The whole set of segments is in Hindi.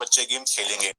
बच्चे गेम खेलेंगे।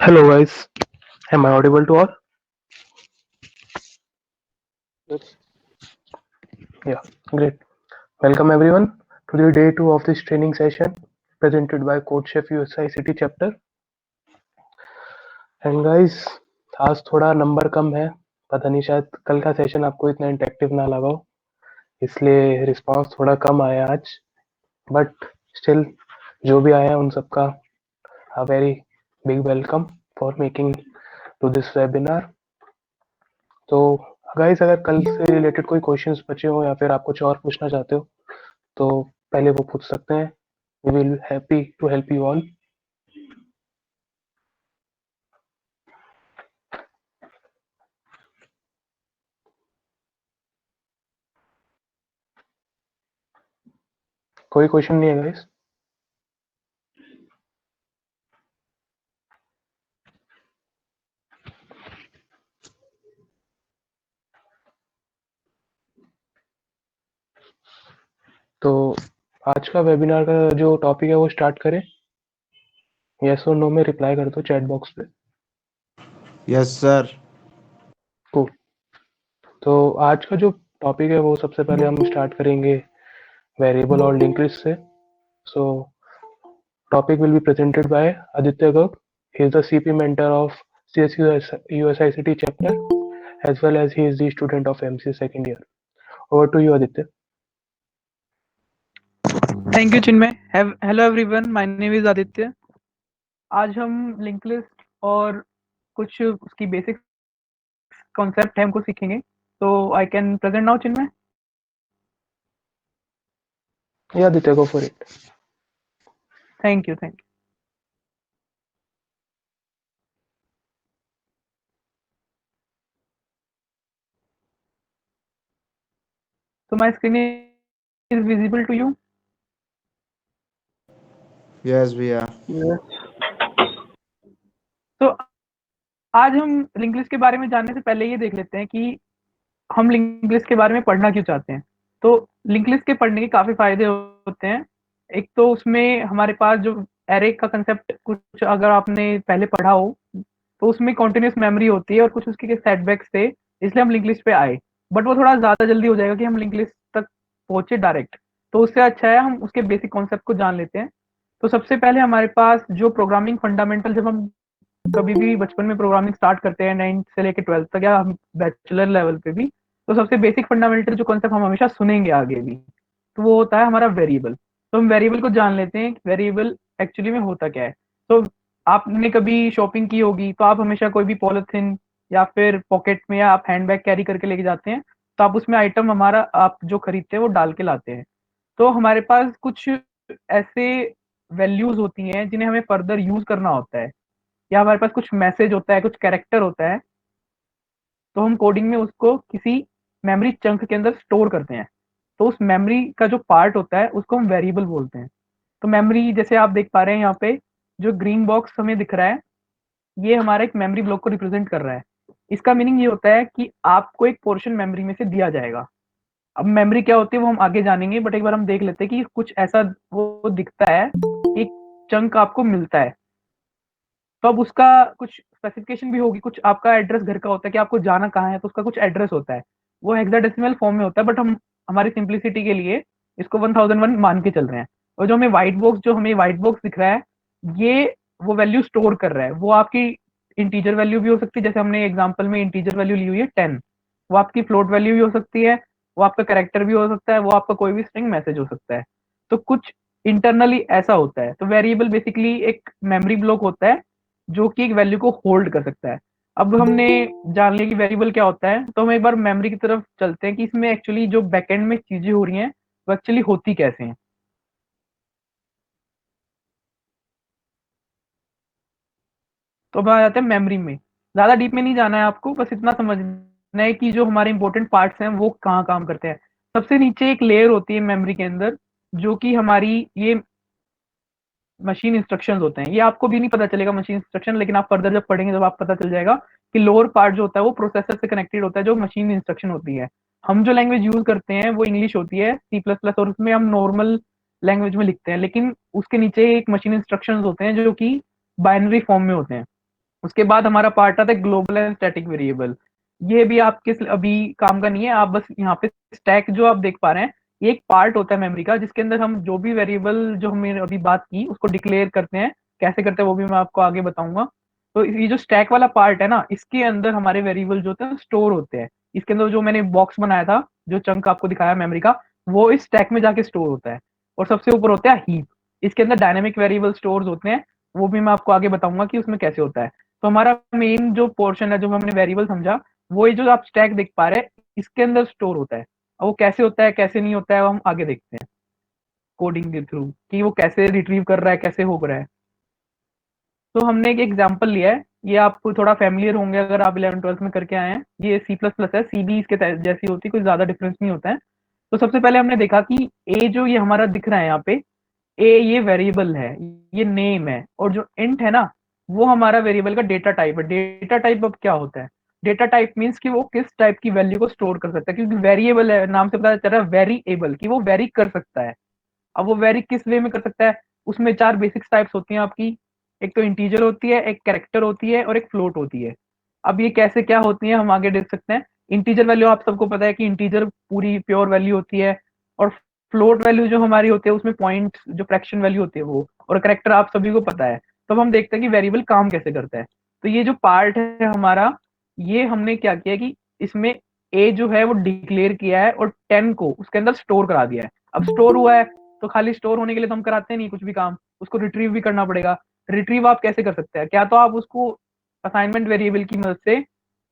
Hello guys, am I audible to all? Yes. Yeah, great. Welcome everyone to the day 2 of this training session presented by Coach Chef USI City chapter. And guys, आज थोड़ा नंबर कम है, पता नहीं शायद कल का सेशन आपको इतना इंटरेक्टिव ना लगा हो, इसलिए रिस्पांस थोड़ा कम आया आज, बट स्टिल जो भी आया उन सबका a very big welcome for making to this webinar. तो गाइस, अगर कल से रिलेटेड कोई क्वेश्चंस बचे हो या फिर आप कुछ और पूछना चाहते हो तो पहले वो पूछ सकते हैं. We will happy to help you all. कोई क्वेश्चन नहीं है गाइस? तो आज का वेबिनार का जो टॉपिक है वो स्टार्ट करें. यस और नो में रिप्लाई कर दो चैट बॉक्स पे. Yes sir. कूल. तो आज का जो टॉपिक है वो सबसे पहले हम स्टार्ट करेंगे वेरिएबल और लिंक लिस्ट से. सो topic will be presented by Aditya Garg. He is the CP mentor of CSU USICT chapter as well as he is the student of MC second year. Over to you, Aditya. Thank you, Chinmay. Hello everyone. My name is Aditya. आज हम लिंक लिस्ट और कुछ उसकी बेसिक कॉन्सेप्ट है हमको सीखेंगे. तो I can present now, Chinmay. Yeah, Aditya, go for it. Thank you. So my screen is visible to you. Yes भैया. तो आज हम लिंक लिस्ट के बारे में जानने से पहले ये देख लेते हैं कि हम लिंक लिस्ट के बारे में पढ़ना क्यों चाहते हैं. तो लिंक लिस्ट के पढ़ने के काफी फायदे होते हैं. एक तो उसमें हमारे पास जो एरे का कंसेप्ट कुछ अगर आपने पहले पढ़ा हो तो उसमें कॉन्टिन्यूस मेमोरी होती है और कुछ उसके सेटबैक्स थे, इसलिए हम लिंक लिस्ट पे आए. बट वो थोड़ा ज्यादा जल्दी हो जाएगा कि हम लिंक लिस्ट तक पहुंचे डायरेक्ट. तो उससे अच्छा है हम उसके बेसिक कॉन्सेप्ट को जान लेते हैं. तो सबसे पहले हमारे पास जो प्रोग्रामिंग फंडामेंटल, जब हम कभी भी बचपन में प्रोग्रामिंग स्टार्ट करते हैं 9th से लेकर 12th तक या बैचलर लेवल पे भी, तो सबसे बेसिक फंडामेंटल जो कॉन्सेप्ट हम हमेशा सुनेंगे आगे भी, तो वो होता है हमारा वेरिएबल. तो हम वेरिएबल को जान लेते हैं वेरिएबल एक्चुअली में होता क्या है. तो आपने कभी शॉपिंग की होगी तो आप हमेशा कोई भी पॉलिथीन या फिर पॉकेट में या आप हैंडबैग कैरी करके लेके जाते हैं, तो आप उसमें आइटम हमारा आप जो खरीदते हैं वो डाल के लाते हैं. तो हमारे पास कुछ ऐसे वैल्यूज होती हैं जिन्हें हमें फर्दर यूज करना होता है, या हमारे पास कुछ मैसेज होता है, कुछ कैरेक्टर होता है, तो हम कोडिंग में उसको किसी मेमोरी चंक के अंदर स्टोर करते हैं. तो उस मेमोरी का जो पार्ट होता है उसको हम वेरिएबल बोलते हैं. तो मेमोरी जैसे आप देख पा रहे हैं यहाँ पे जो ग्रीन बॉक्स हमें दिख रहा है, ये हमारा एक मेमोरी ब्लॉक को रिप्रेजेंट कर रहा है. इसका मीनिंग ये होता है कि आपको एक पोर्शन मेमोरी में से दिया जाएगा. अब मेमोरी क्या होती है वो हम आगे जानेंगे, बट एक बार हम देख लेते हैं कि कुछ ऐसा वो दिखता है, एक चंक आपको मिलता है. तो अब उसका कुछ स्पेसिफिकेशन भी होगी, कुछ आपका एड्रेस घर का होता है कि आपको जाना कहाँ है, तो उसका कुछ एड्रेस होता है, वो हेक्साडेसिमल फॉर्म में होता है, बट हम हमारी सिंप्लिसिटी के लिए इसको 1001 मान के चल रहे हैं. और जो हमें व्हाइट बॉक्स दिख रहा है, ये वो वैल्यू स्टोर कर रहा है. वो आपकी इंटीजर वैल्यू भी हो सकती है, जैसे हमने एग्जाम्पल में इंटीजर वैल्यू ली हुई है 10. वो आपकी फ्लोट वैल्यू भी हो सकती है, वो आपका करेक्टर भी हो सकता है, वो आपका कोई भी स्ट्रिंग मैसेज हो सकता है. तो कुछ इंटरनली ऐसा होता है. तो वेरिएबल बेसिकली एक मेमोरी ब्लॉक होता है जो कि एक वैल्यू को होल्ड कर सकता है. अब हमने जान लिया कि वेरिएबल क्या होता है, तो हम एक बार मेमोरी की तरफ चलते हैं कि इसमें एक्चुअली जो बैकएंड में चीजें हो रही हैं वो एक्चुअली होती कैसे हैं. तो अब आ जाते हैं मेमोरी में. ज्यादा डीप में नहीं जाना है आपको, बस इतना समझना है कि जो हमारे इंपॉर्टेंट पार्ट्स हैं वो कहाँ काम करते हैं. सबसे नीचे एक लेयर होती है मेमोरी के अंदर, जो कि हमारी ये मशीन इंस्ट्रक्शंस होते हैं. ये आपको भी नहीं पता चलेगा मशीन इंस्ट्रक्शन, लेकिन आप फर्दर जब पढ़ेंगे जब आप पता चल जाएगा कि लोअर पार्ट जो होता है वो प्रोसेसर से कनेक्टेड होता है, जो मशीन इंस्ट्रक्शन होती है. हम जो लैंग्वेज यूज करते हैं वो इंग्लिश होती है, C++, और उसमें हम नॉर्मल लैंग्वेज में लिखते हैं, लेकिन उसके नीचे एक मशीन इंस्ट्रक्शंस होते हैं जो कि बाइनरी फॉर्म में होते हैं। उसके बाद हमारा पार्ट आता है ग्लोबल एंड स्टैटिक वेरिएबल। ये भी आपके अभी काम का नहीं है, आप बस यहाँ पे स्टैक जो आप देख पा रहे हैं, ये एक पार्ट होता है मेमोरी का, जिसके अंदर हम जो भी वेरिएबल जो हमने अभी बात की उसको डिक्लेयर करते हैं। कैसे करते हैं वो भी मैं आपको आगे बताऊंगा। तो ये जो स्टैक वाला पार्ट है ना, इसके अंदर हमारे वेरिएबल जो होते हैं स्टोर होते हैं। इसके अंदर जो मैंने बॉक्स बनाया था, जो चंक आपको दिखाया मेमोरी का, वो इस स्टैक में जाके स्टोर होता है। और सबसे ऊपर होता है हीप। इसके अंदर डायनेमिक वेरिएबल स्टोर होते हैं, वो भी मैं आपको आगे बताऊंगा कि उसमें कैसे होता है। तो हमारा मेन जो पोर्शन है, जो हमने वेरिएबल समझा, वो ये जो आप स्टैक देख पा रहे हैं, इसके अंदर स्टोर होता है। अब वो कैसे होता है कैसे नहीं होता है वो हम आगे देखते हैं कोडिंग के थ्रू, कि वो कैसे रिट्रीव कर रहा है, कैसे हो रहा है। तो हमने एक एग्जांपल लिया है, ये आपको थोड़ा फैमिलियर होंगे अगर आप 11 12 में करके आए हैं। ये सी प्लस प्लस है, सी बी इसके जैसी होती है, कोई ज्यादा डिफरेंस नहीं होता है। तो सबसे पहले हमने देखा कि ए जो ये हमारा दिख रहा है यहाँ पे, ए ये वेरिएबल है, ये नेम है, और जो इंट है ना, वो हमारा वेरिएबल का डेटा टाइप है। डेटा टाइप अब क्या होता है? डेटा टाइप मीन्स कि वो किस टाइप की वैल्यू को स्टोर कर सकता है, क्योंकि वेरिएबल है, नाम से पता चल रहा है वेरिएबल, कि वो वेरी कर सकता है। अब वो वेरी किस वे में कर सकता है? उसमें चार बेसिक टाइप्स होती हैं आपकी। एक तो इंटीजर होती है, एक कैरेक्टर होती है, और एक फ्लोट होती है। अब ये कैसे क्या होती है हम आगे देख सकते हैं। इंटीजर वैल्यू आप सबको पता है कि इंटीजर पूरी प्योर वैल्यू होती है, और फ्लोट वैल्यू जो हमारी होती है उसमें पॉइंट जो फ्रैक्शन वैल्यू होती है वो, और करेक्टर आप सभी को पता है। तो अब हम देखते हैं कि वेरिएबल काम कैसे करता है। तो ये जो पार्ट है हमारा, ये हमने क्या किया कि इसमें ए जो है वो डिक्लेयर किया है, और 10 को उसके अंदर स्टोर करा दिया है। अब स्टोर हुआ है, तो खाली स्टोर होने के लिए तो हम कराते नहीं कुछ भी काम, उसको रिट्रीव भी करना पड़ेगा। रिट्रीव आप कैसे कर सकते हैं? क्या तो आप उसको असाइनमेंट वेरिएबल की मदद से,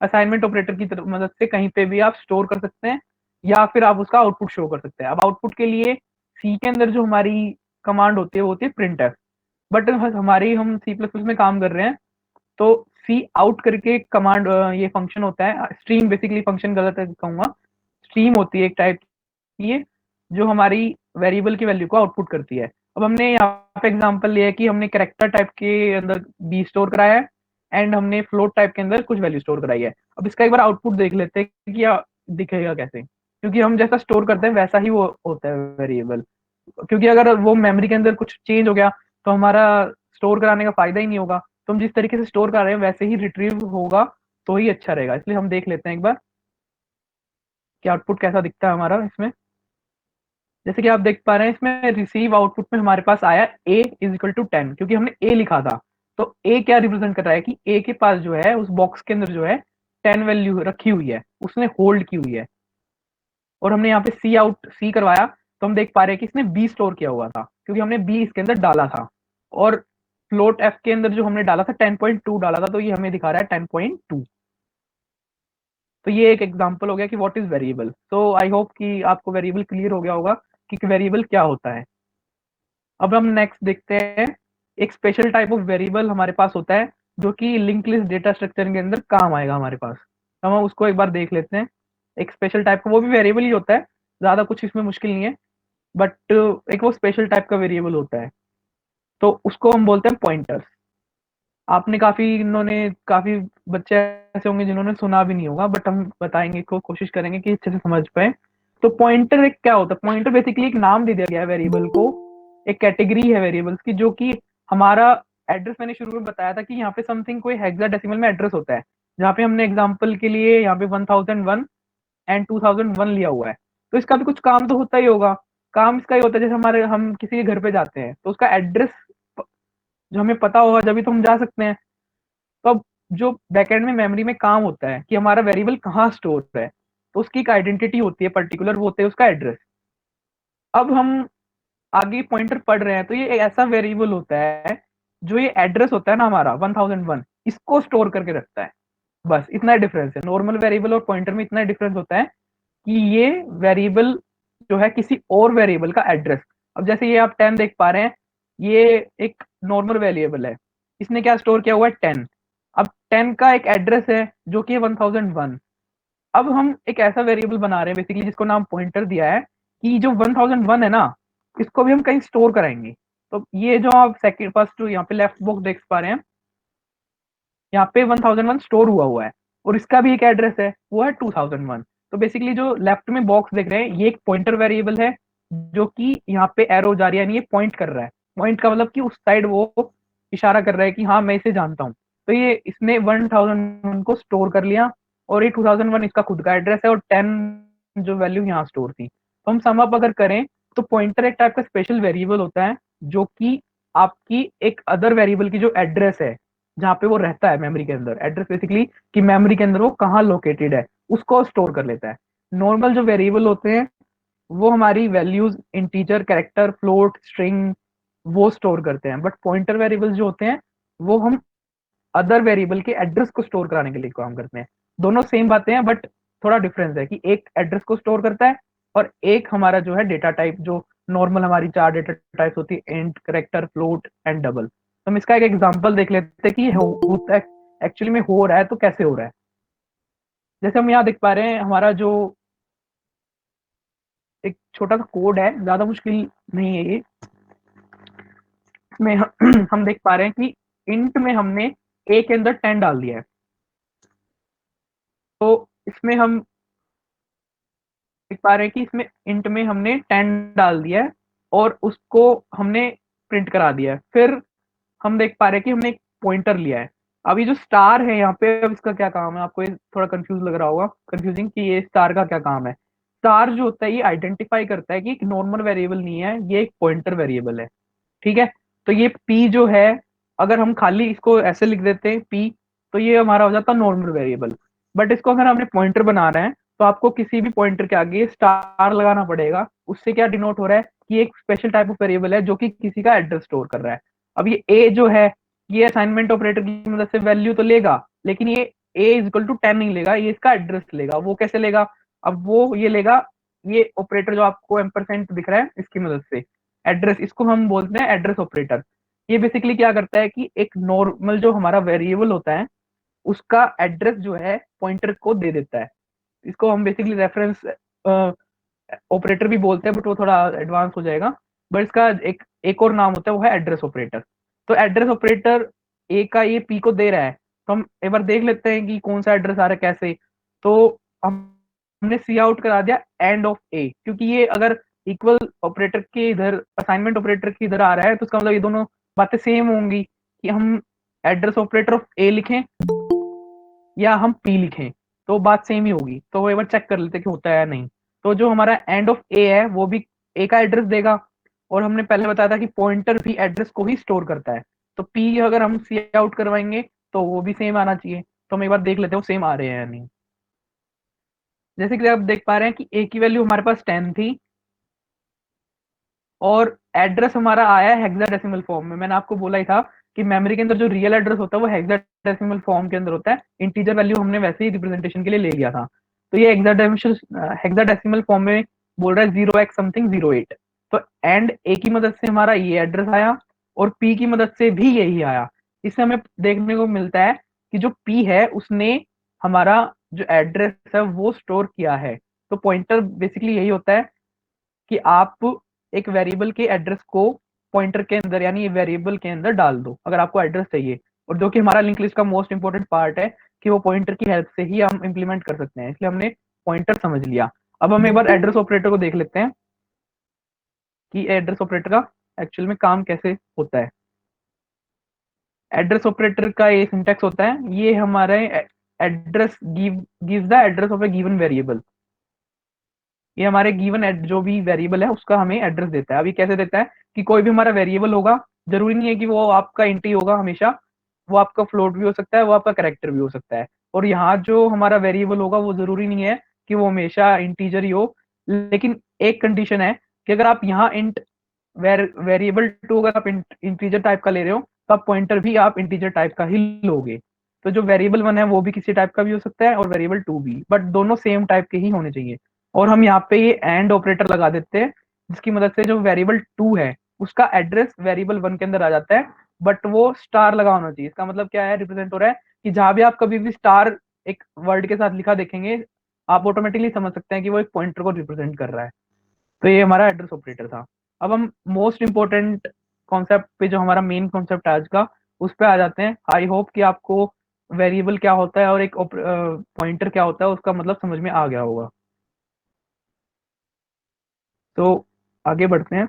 असाइनमेंट ऑपरेटर की मदद से कहीं पे भी आप स्टोर कर सकते हैं, या फिर आप उसका आउटपुट शो कर सकते हैं। अब आउटपुट के लिए सी के अंदर जो हमारी कमांड होती है वो होती है प्रिंट एफ। बट हमारी हम सी प्लस प्लस में काम कर रहे हैं, तो सी आउट करके कमांड, ये फंक्शन होता है स्ट्रीम, बेसिकली फंक्शन गलत है कहूंगा, स्ट्रीम होती है एक टाइप की है, जो हमारी वेरिएबल की वैल्यू को आउटपुट करती है। अब हमने यहाँ पे एग्जांपल लिया है कि हमने कैरेक्टर टाइप के अंदर बी स्टोर कराया है, एंड हमने फ्लोट टाइप के अंदर कुछ वैल्यू स्टोर कराई है। अब इसका एक बार आउटपुट देख लेते हैं कि क्या दिखेगा कैसे, क्योंकि हम जैसा स्टोर करते हैं वैसा ही वो होता है वेरिएबल। क्योंकि अगर वो मेमोरी के अंदर कुछ चेंज हो गया, तो हमारा स्टोर कराने का फायदा ही नहीं होगा। तो हम जिस तरीके से स्टोर कर रहे हैं वैसे ही रिट्रीव होगा, तो ही अच्छा रहेगा। इसलिए हम देख लेते हैं एक बार कि आउटपुट कैसा दिखता है हमारा इसमें। जैसे कि आप देख पा रहे हैं इसमें रिसीव आउटपुट में हमारे पास आया ए इज इक्वल टू 10, क्योंकि हमने ए लिखा था। तो ए क्या रिप्रेजेंट कर रहा है कि ए के पास जो है उस बॉक्स के अंदर जो है 10 वैल्यू रखी हुई है, उसने होल्ड की हुई है। और हमने यहाँ पे सी आउट सी करवाया, तो हम देख पा रहे हैं कि इसने बी स्टोर किया हुआ था, क्योंकि हमने बी इसके अंदर डाला था। और फ्लोट एफ के अंदर जो हमने डाला था 10.2 डाला था, तो ये हमें दिखा रहा है 10.2। तो ये एक एग्जांपल हो गया कि व्हाट इज वेरिएबल। तो आई होप कि आपको वेरिएबल क्लियर हो गया होगा कि वेरिएबल क्या होता है। अब हम नेक्स्ट देखते हैं, एक स्पेशल टाइप ऑफ वेरिएबल हमारे पास होता है, जो कि लिंक लिस्ट डेटा स्ट्रक्चर के अंदर काम आएगा हमारे पास। तो हम उसको एक बार देख लेते हैं। एक स्पेशल टाइप का, वो भी वेरिएबल ही होता है, ज्यादा कुछ इसमें मुश्किल नहीं है, बट एक वो स्पेशल टाइप का वेरिएबल होता है, तो उसको हम बोलते हैं पॉइंटर्स। आपने काफी बच्चे ऐसे होंगे जिन्होंने सुना भी नहीं होगा, बट हम बताएंगे को कोशिश करेंगे कि अच्छे से समझ पाए। तो पॉइंटर एक क्या होता है? पॉइंटर बेसिकली एक नाम दे दिया गया है वेरिएबल को, एक कैटेगरी है वेरिएबल्स की, जो कि हमारा एड्रेस, मैंने शुरू में बताया था कि यहाँ पे समथिंग कोई हेक्साडेसिमल में एड्रेस होता है। जहाँ पे हमने एग्जांपल के लिए यहाँ पे 1001 एंड 2001 लिया हुआ है, तो इसका भी कुछ काम तो होता ही होगा। काम इसका ही होता है, जैसे हमारे हम किसी के घर पे जाते हैं तो उसका एड्रेस जो हमें पता होगा जब भी तो हम जा सकते हैं। तो अब जो बैकएंड में मेमोरी में काम होता है कि हमारा वेरिएबल कहाँ स्टोर है, तो उसकी एक आइडेंटिटी होती है पर्टिकुलर, वो होता है उसका एड्रेस। अब हम आगे पॉइंटर पढ़ रहे हैं, तो ये एक ऐसा वेरिएबल होता है जो ये एड्रेस होता है ना हमारा 1001, इसको स्टोर करके रखता है। बस इतना डिफरेंस है, नॉर्मल वेरिएबल और पॉइंटर में इतना डिफरेंस होता है कि ये वेरिएबल जो है किसी और वेरिएबल का एड्रेस। अब जैसे ये आप 10 देख पा रहे हैं, ये एक नॉर्मल वेरिएबल है, इसने क्या स्टोर किया हुआ है 10। अब 10 का एक एड्रेस है जो कि 1001। अब हम एक ऐसा वेरिएबल बना रहे हैं बेसिकली, जिसको नाम पॉइंटर दिया है, कि जो 1001 है ना, इसको भी हम कहीं स्टोर कराएंगे। तो ये जो आप सेकंड फर्स्ट यहाँ पे लेफ्ट बॉक्स देख पा रहे हैं, यहाँ पे 1001 स्टोर हुआ है, और इसका भी एक एड्रेस है, वो है 2001। तो बेसिकली जो लेफ्ट में बॉक्स देख रहे हैं, ये एक पॉइंटर वेरिएबल है, जो कि यहाँ पे एरो जा रही है, यानी ये पॉइंट कर रहा है। पॉइंट का मतलब कि उस साइड वो इशारा कर रहा है कि हाँ मैं इसे जानता हूँ। तो ये इसने 1001 को स्टोर कर लिया, और ये 2001 इसका खुद का एड्रेस है, और 10 जो वैल्यू यहाँ स्टोर थी। तो हम सम अप अगर करें तो पॉइंटर एक टाइप का स्पेशल वेरिएबल होता है जो कि आपकी एक अदर वेरिएबल की जो एड्रेस है, जहाँ पे वो रहता है मेमोरी के अंदर, एड्रेस बेसिकली कि मेमोरी के अंदर वो कहाँ लोकेटेड है, उसको स्टोर कर लेता है। नॉर्मल जो वेरिएबल होते हैं वो हमारी values, integer, character, float, string, वो स्टोर करते हैं। बट पॉइंटर वेरिएबल्स जो होते हैं वो हम अदर वेरिएबल के एड्रेस को स्टोर कराने के लिए काम करते हैं। दोनों सेम बातें हैं, बट थोड़ा डिफरेंस है कि एक एड्रेस को स्टोर करता है और एक हमारा जो है डेटा टाइप, जो नॉर्मल हमारी 4 डेटा टाइप्स होती है, int, character, float and double. तो हम इसका एक एग्जांपल देख लेते हैं कि ये होता है एक्चुअली में हो रहा है तो कैसे हो रहा है। जैसे हम यहाँ देख पा रहे हैं, हमारा जो एक छोटा सा कोड है, ज्यादा मुश्किल नहीं है ये। इसमें हम देख पा रहे हैं कि इंट में हमने ए के अंदर 10 डाल दिया है। तो इसमें हम देख पा रहे हैं कि इसमें इंट में हमने 10 डाल दिया है और उसको हमने प्रिंट करा दिया है। फिर हम देख पा रहे हैं कि हमने एक पॉइंटर लिया है। अब ये जो स्टार है यहाँ पे, अब इसका क्या काम है? आपको ये थोड़ा कंफ्यूज लग रहा होगा, कंफ्यूजिंग, कि ये स्टार का क्या काम है। स्टार जो होता है ये आइडेंटिफाई करता है कि एक नॉर्मल वेरिएबल नहीं है, ये एक पॉइंटर वेरिएबल है। ठीक है। तो ये पी जो है, अगर हम खाली इसको ऐसे लिख देते हैं पी, तो ये हमारा हो जाता है नॉर्मल वेरिएबल। बट इसको अगर हमने पॉइंटर बना रहे हैं तो आपको किसी भी पॉइंटर के आगे स्टार लगाना पड़ेगा। उससे क्या डिनोट हो रहा है कि एक स्पेशल टाइप ऑफ वेरिएबल है जो कि किसी का एड्रेस स्टोर कर रहा है। अब ये ए जो है, ये असाइनमेंट ऑपरेटर की मदद से वैल्यू तो लेगा, लेकिन ये ए इज इक्वल टू 10 नहीं लेगा, ये इसका एड्रेस लेगा। वो कैसे लेगा? अब वो ये लेगा, ये ऑपरेटर जो आपको एम्परसेंट दिख रहा है इसकी मदद से, एड्रेस, इसको हम बोलते हैं एड्रेस ऑपरेटर। ये बेसिकली क्या करता है कि एक नॉर्मल जो हमारा वेरिएबल होता है उसका एड्रेस जो है पॉइंटर को दे देता है। इसको हम बेसिकली रेफरेंस ऑपरेटर भी बोलते हैं, बट वो थोड़ा एडवांस हो जाएगा। बट इसका एक और नाम होता है, वो है एड्रेस ऑपरेटर। तो एड्रेस ऑपरेटर ए का ये पी को दे रहा है, तो हम एक बार देख लेते हैं कि कौन सा एड्रेस आ रहा है कैसे। तो हमने सी आउट करा दिया एंड ऑफ ए, क्योंकि ये अगर इक्वल ऑपरेटर के इधर, असाइनमेंट ऑपरेटर के इधर आ रहा है, तो इसका मतलब ये दोनों बातें सेम होंगी, कि हम एड्रेस ऑपरेटर ऑफ ए लिखें या हम पी लिखें, तो बात सेम ही होगी। तो वो एक बार चेक कर लेते हैं कि होता है या नहीं। तो जो हमारा एंड ऑफ ए है वो भी ए का एड्रेस देगा, और हमने पहले बताया था कि पॉइंटर भी एड्रेस को ही स्टोर करता है। तो पी अगर हम सी आउट करवाएंगे तो वो भी सेम आना चाहिए। तो हम एक बार देख लेते हैं वो सेम आ रहे हैं या नहीं। जैसे कि आप देख पा रहे हैं कि ए की वैल्यू हमारे पास 10 थी, और एड्रेस हमारा आया है हेक्साडेसिमल फॉर्म में। मैंने आपको बोला ही था कि मेमोरी के अंदर जो रियल एड्रेस होता है वो हेक्साडेसिमल फॉर्म के अंदर होता है। इंटीजर वैल्यू हमने वैसे ही रिप्रेजेंटेशन के लिए ले लिया था। तो ये हेक्साडेसिमल फॉर्म में बोल रहा है 0x समथिंग 08। तो एंड ए की मदद से हमारा ये एड्रेस आया, और पी की मदद से भी यही आया। इससे हमें देखने को मिलता है कि जो पी है उसने हमारा जो एड्रेस है वो स्टोर किया है। तो पॉइंटर बेसिकली यही होता है कि आप एक वेरिएबल के एड्रेस को पॉइंटर के अंदर, यानी वेरिएबल के अंदर डाल दो अगर आपको एड्रेस चाहिए। और जो कि हमारा लिंक लिस्ट का मोस्ट इंपॉर्टेंट पार्ट है कि वो पॉइंटर की हेल्प से ही हम इंप्लीमेंट कर सकते हैं, इसलिए हमने पॉइंटर समझ लिया। अब हम एक बार एड्रेस ऑपरेटर को देख लेते हैं कि एड्रेस ऑपरेटर का एक्चुअल में काम कैसे होता है। एड्रेस ऑपरेटर का ये सिंटेक्स होता है, ये हमारे address gives the address of A given variable. ये हमारे गिवन जो भी वेरिएबल है उसका हमें एड्रेस देता है। अभी कैसे देता है कि कोई भी हमारा वेरिएबल होगा, जरूरी नहीं है कि वो आपका इंट ही होगा हमेशा, वो आपका फ्लोट भी हो सकता है, वो आपका कैरेक्टर भी हो सकता है। और यहाँ जो हमारा वेरिएबल होगा वो जरूरी नहीं है कि वो हमेशा इंटीजर ही हो। लेकिन एक कंडीशन है कि अगर आप यहाँ इंट वेरिएबल टू अगर आप इंटीजर टाइप का ले रहे हो, तो आप पॉइंटर भी आप इंटीजर टाइप का ही लोगे। तो जो वेरिएबल वन है वो भी किसी टाइप का भी हो सकता है, और वेरिएबल टू भी, बट दोनों सेम टाइप के ही होने चाहिए। और हम यहाँ पे ये एंड ऑपरेटर लगा देते हैं, जिसकी मदद से जो वेरिएबल टू है उसका एड्रेस वेरिएबल वन के अंदर आ जाता है, बट वो स्टार लगा होना चाहिए। इसका मतलब क्या है, रिप्रेजेंट हो रहा है कि जहां भी आप कभी भी स्टार एक वर्ड के साथ लिखा देखेंगे, आप ऑटोमेटिकली समझ सकते हैं कि वो एक पॉइंटर को रिप्रेजेंट कर रहा है। तो ये हमारा एड्रेस ऑपरेटर था। अब हम मोस्ट इंपॉर्टेंट कॉन्सेप्ट पे, जो हमारा मेन कॉन्सेप्ट आज का, उस पे आ जाते हैं। आई होप कि आपको वेरिएबल क्या होता है और एक पॉइंटर क्या होता है उसका मतलब समझ में आ गया होगा। तो आगे बढ़ते हैं।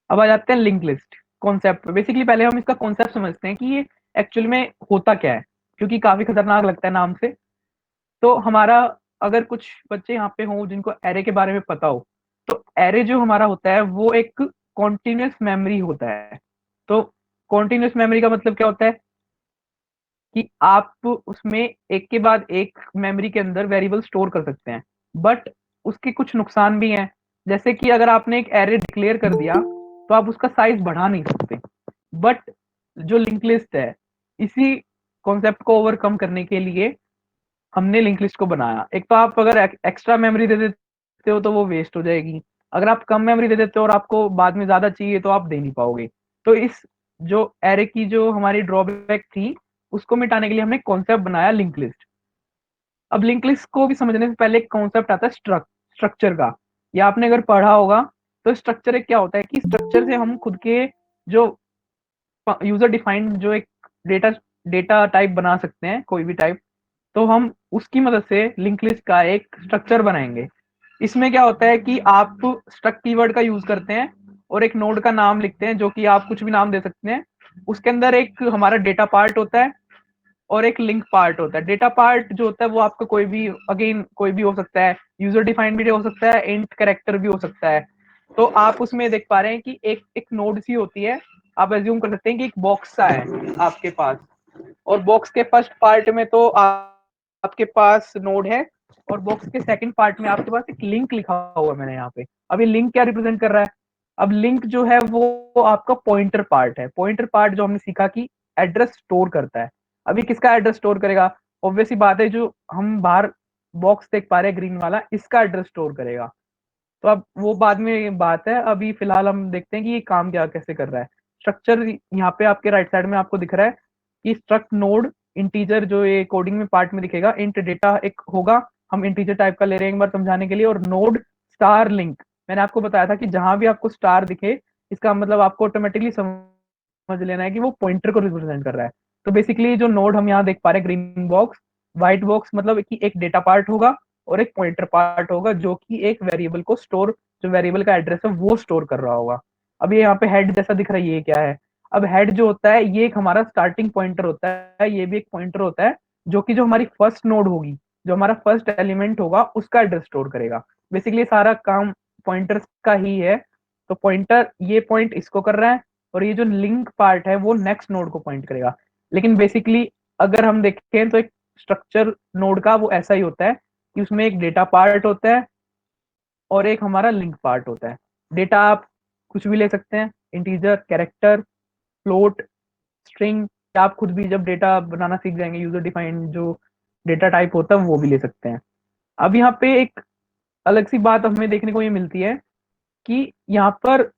अब आ जाते हैं लिंक लिस्ट कॉन्सेप्ट पे। बेसिकली पहले हम इसका कॉन्सेप्ट समझते हैं कि ये एक्चुअल में होता क्या है, क्योंकि काफी खतरनाक लगता है नाम से। तो हमारा, अगर कुछ बच्चे यहाँ पे हों जिनको एरे के बारे में पता हो, तो एरे जो हमारा होता है वो एक कॉन्टिन्यूस मेमोरी होता है। तो कॉन्टिन्यूस मेमोरी का मतलब क्या होता है कि आप उसमें एक के बाद एक मेमोरी के अंदर वेरिएबल स्टोर कर सकते हैं, बट उसके कुछ नुकसान भी हैं। जैसे कि अगर आपने एक एरे डिक्लेयर कर दिया तो आप उसका साइज बढ़ा नहीं सकते। बट जो लिंक लिस्ट है, इसी कॉन्सेप्ट को ओवरकम करने के लिए हमने लिंक लिस्ट को बनाया। एक तो आप अगर एक्स्ट्रा मेमोरी दे देते हो तो वो वेस्ट हो जाएगी, अगर आप कम मेमोरी दे देते हो और आपको बाद में ज्यादा चाहिए तो आप दे नहीं पाओगे। तो इस जो एरे की जो हमारी ड्रॉबैक थी, उसको मिटाने के लिए हमने कॉन्सेप्ट बनाया लिंक लिस्ट। अब लिंक लिस्ट को भी समझने से पहले एक कॉन्सेप्ट आता है स्ट्रक्चर का। ये आपने अगर पढ़ा होगा, तो स्ट्रक्चर एक क्या होता है कि स्ट्रक्चर से हम खुद के जो यूजर डिफाइंड जो एक डेटा डेटा टाइप बना सकते हैं, कोई भी टाइप। तो हम उसकी मदद से लिंक लिस्ट का एक स्ट्रक्चर बनाएंगे। इसमें क्या होता है कि आप स्ट्रक्ट कीवर्ड का यूज करते हैं और एक नोड का नाम लिखते हैं, जो कि आप कुछ भी नाम दे सकते हैं। उसके अंदर एक हमारा डेटा पार्ट होता है और एक लिंक पार्ट होता है। डेटा पार्ट जो होता है वो आपका कोई भी, अगेन कोई भी हो सकता है, यूजर डिफाइंड भी हो सकता है, इंट कैरेक्टर भी हो सकता है। तो आप उसमें देख पा रहे हैं कि एक एक नोड सी होती है। आप एज्यूम कर सकते हैं कि एक बॉक्स सा है आपके पास, और बॉक्स के फर्स्ट पार्ट में तो आपके पास नोड है, और बॉक्स के सेकंड पार्ट में आपके पास एक लिंक लिखा हुआ है मैंने यहाँ पे। अब ये लिंक क्या रिप्रेजेंट कर रहा है? अब लिंक जो है वो आपका पॉइंटर पार्ट है। पॉइंटर पार्ट जो हमने सीखा कि एड्रेस स्टोर करता है। अभी किसका एड्रेस स्टोर करेगा? ऑब्वियस सी बात है, जो हम बाहर बॉक्स देख पा रहे हैं ग्रीन वाला, इसका एड्रेस स्टोर करेगा। तो अब वो बाद में बात है, अभी फिलहाल हम देखते हैं कि ये काम क्या कैसे कर रहा है। स्ट्रक्चर यहाँ पे आपके राइट साइड में आपको दिख रहा है कि स्ट्रक्ट नोड इंटीजर, जो ये कोडिंग में पार्ट में दिखेगा, इंट डेटा एक होगा, हम इंटीजर टाइप का ले रहे हैं एक बार समझाने के लिए। और नोड स्टार लिंक, मैंने आपको बताया था कि जहां भी आपको स्टार दिखे, इसका मतलब आपको ऑटोमेटिकली समझ लेना है कि वो पॉइंटर को रिप्रेजेंट कर रहा है। तो बेसिकली जो नोड हम यहाँ देख पा रहे हैं, ग्रीन बॉक्स, व्हाइट बॉक्स, मतलब कि एक डेटा पार्ट होगा और एक पॉइंटर पार्ट होगा, जो कि एक वेरिएबल को स्टोर, जो वेरिएबल का एड्रेस है वो स्टोर कर रहा होगा। अब ये यहाँ पे हेड जैसा दिख रहा है, ये क्या है? अब हेड जो होता है ये एक हमारा स्टार्टिंग पॉइंटर होता है, ये भी एक पॉइंटर होता है, जो कि जो हमारी फर्स्ट नोड होगी, जो हमारा फर्स्ट एलिमेंट होगा, उसका एड्रेस स्टोर करेगा। बेसिकली सारा काम पॉइंटर का ही है। तो पॉइंटर ये पॉइंट इसको कर रहा है, और ये जो लिंक पार्ट है वो नेक्स्ट नोड को पॉइंट करेगा। लेकिन बेसिकली अगर हम देखें तो एक स्ट्रक्चर नोड का वो ऐसा ही होता है कि उसमें एक डेटा पार्ट होता है और एक हमारा लिंक पार्ट होता है। डेटा आप कुछ भी ले सकते हैं, इंटीजर, कैरेक्टर, फ्लोट, स्ट्रिंग। आप खुद भी जब डेटा बनाना सीख जाएंगे, यूजर डिफाइंड जो डेटा टाइप होता है वो भी ले सकते हैं। अब यहाँ पे एक अलग सी बात हमें देखने को ये मिलती है कि यहाँ पर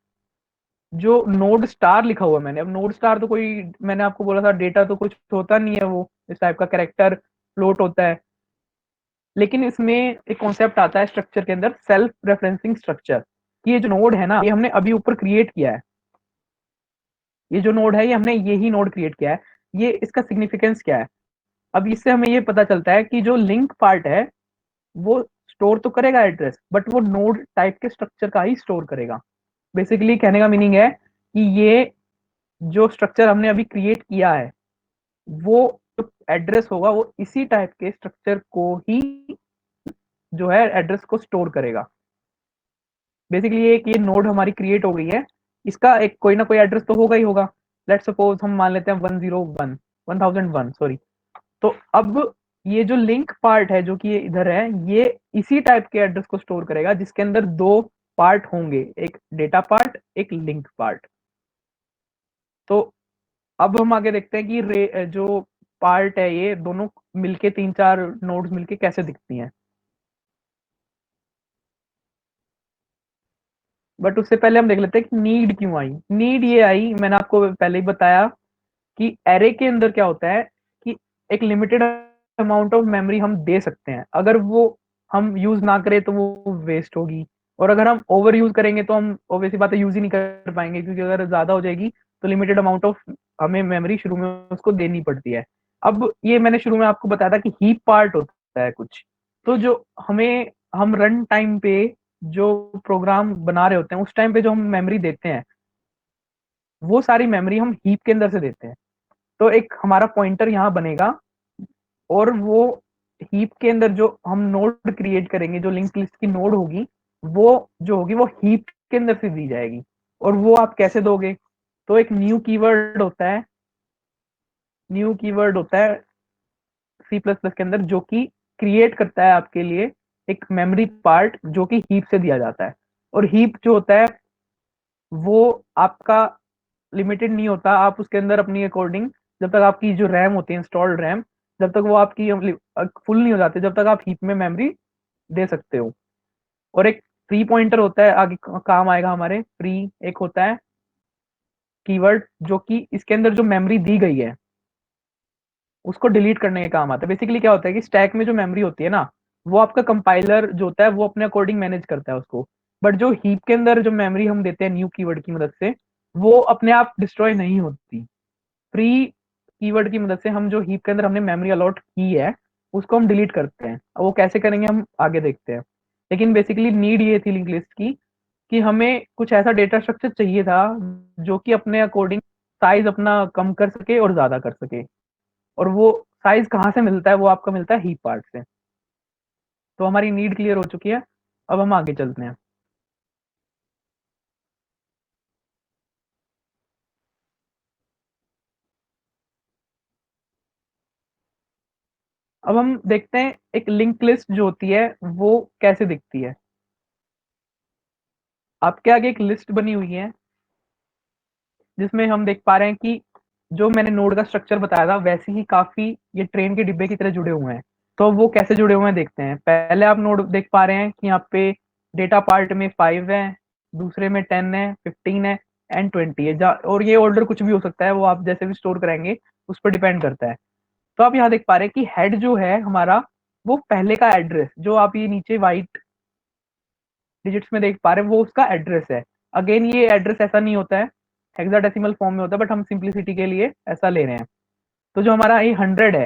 जो नोड स्टार लिखा हुआ है, मैंने, अब नोड स्टार तो कोई, मैंने आपको बोला था डेटा तो कुछ होता नहीं है, वो इस टाइप का कैरेक्टर फ्लोट होता है। लेकिन इसमें एक कॉन्सेप्ट आता है स्ट्रक्चर के अंदर, सेल्फ रेफरेंसिंग स्ट्रक्चर, कि ये जो नोड है ना, ये हमने अभी ऊपर क्रिएट किया है। ये जो नोड है, ये हमने यही नोड क्रिएट किया है। ये इसका सिग्निफिकेंस क्या है? अब इससे हमें ये पता चलता है कि जो लिंक पार्ट है वो स्टोर तो करेगा एड्रेस, बट वो नोड टाइप के स्ट्रक्चर का ही स्टोर करेगा। बेसिकली कहने का मीनिंग है कि ये जो स्ट्रक्चर हमने अभी क्रिएट किया है, वो जो एड्रेस होगा वो इसी टाइप के स्ट्रक्चर को ही जो है एड्रेस को स्टोर करेगा। बेसिकली एक ये नोड हमारी क्रिएट हो गई है, इसका एक कोई ना कोई एड्रेस तो होगा ही होगा। लेट सपोज हम मान लेते हैं 101, 1001, सॉरी। तो अब ये जो लिंक पार्ट है, जो कि ये इधर है, ये इसी टाइप के एड्रेस को स्टोर करेगा, जिसके अंदर दो पार्ट होंगे, एक डेटा पार्ट, एक लिंक पार्ट। तो अब हम आगे देखते हैं कि जो पार्ट है ये दोनों मिलके, तीन चार नोड्स मिलके कैसे दिखती हैं। बट उससे पहले हम देख लेते हैं कि नीड क्यों आई। नीड ये आई, मैंने आपको पहले ही बताया कि एरे के अंदर क्या होता है कि एक लिमिटेड अमाउंट ऑफ मेमोरी हम दे सकते हैं। अगर वो हम यूज ना करें तो वो वेस्ट होगी, और अगर हम ओवर यूज करेंगे तो हम ऑब्वियसली बात है यूज ही नहीं कर पाएंगे, क्योंकि अगर ज्यादा हो जाएगी तो लिमिटेड अमाउंट ऑफ हमें मेमोरी शुरू में उसको देनी पड़ती है। अब ये मैंने शुरू में आपको बताया था कि हीप पार्ट होता है कुछ। तो जो हमें, हम रन टाइम पे जो प्रोग्राम बना रहे होते हैं उस टाइम पे जो हम मेमोरी देते हैं, वो सारी मेमोरी हम हीप के अंदर से देते हैं। तो एक हमारा पॉइंटर यहाँ बनेगा और वो हीप के अंदर जो हम नोड क्रिएट करेंगे, जो लिंक लिस्ट की नोड होगी, वो जो होगी वो हीप के अंदर से दी जाएगी। और वो आप कैसे दोगे? तो एक न्यू कीवर्ड होता है सी प्लस प्लस के अंदर, जो कि क्रिएट करता है आपके लिए एक मेमोरी पार्ट जो कि हीप से दिया जाता है। और हीप जो होता है वो आपका लिमिटेड नहीं होता, आप उसके अंदर अपनी अकॉर्डिंग, जब तक आपकी जो रैम होती है, इंस्टॉल्ड रैम, जब तक वो आपकी फुल नहीं हो जाती, जब तक आप हीप में मेमोरी दे सकते हो। और एक फ्री पॉइंटर होता है, आगे काम आएगा हमारे। फ्री एक होता है कीवर्ड जो कि इसके अंदर जो मेमोरी दी गई है उसको डिलीट करने के काम आता है। बेसिकली क्या होता है कि स्टैक में जो मेमोरी होती है ना, वो आपका कंपाइलर जो होता है वो अपने अकॉर्डिंग मैनेज करता है उसको। बट जो हीप के अंदर जो मेमोरी हम देते हैं न्यू कीवर्ड की मदद से, वो अपने आप डिस्ट्रॉय नहीं होती। फ्री कीवर्ड की मदद से हम जो हीप के अंदर हमने मेमोरी अलॉट की है उसको हम डिलीट करते हैं। अब वो कैसे करेंगे हम आगे देखते हैं। लेकिन बेसिकली नीड ये थी लिंक लिस्ट की कि हमें कुछ ऐसा डेटा स्ट्रक्चर चाहिए था जो कि अपने अकॉर्डिंग साइज अपना कम कर सके और ज्यादा कर सके। और वो साइज कहाँ से मिलता है? वो आपका मिलता है हीप पार्ट से। तो हमारी नीड क्लियर हो चुकी है, अब हम आगे चलते हैं। अब हम देखते हैं एक लिंक लिस्ट जो होती है वो कैसे दिखती है। आपके आगे एक लिस्ट बनी हुई है जिसमें हम देख पा रहे हैं कि जो मैंने नोड का स्ट्रक्चर बताया था वैसे ही काफी ये ट्रेन के डिब्बे की तरह जुड़े हुए हैं। तो वो कैसे जुड़े हुए हैं देखते हैं। पहले आप नोड देख पा रहे हैं कि यहाँ पे डेटा पार्ट में 5 है, दूसरे में 10 है, 15 है एंड 20 है। और ये ऑर्डर कुछ भी हो सकता है, वो आप जैसे भी स्टोर कराएंगे उस पर डिपेंड करता है। तो आप यहाँ देख पा रहे हैं कि हेड जो है हमारा, वो पहले का एड्रेस जो आप ये नीचे व्हाइट डिजिट्स में देख पा रहे हैं वो उसका एड्रेस है। अगेन ये एड्रेस ऐसा नहीं होता है, हेक्साडेसिमल फॉर्म में होता है, बट हम सिंप्लिसिटी के लिए ऐसा ले रहे हैं। तो जो हमारा ये 100 है,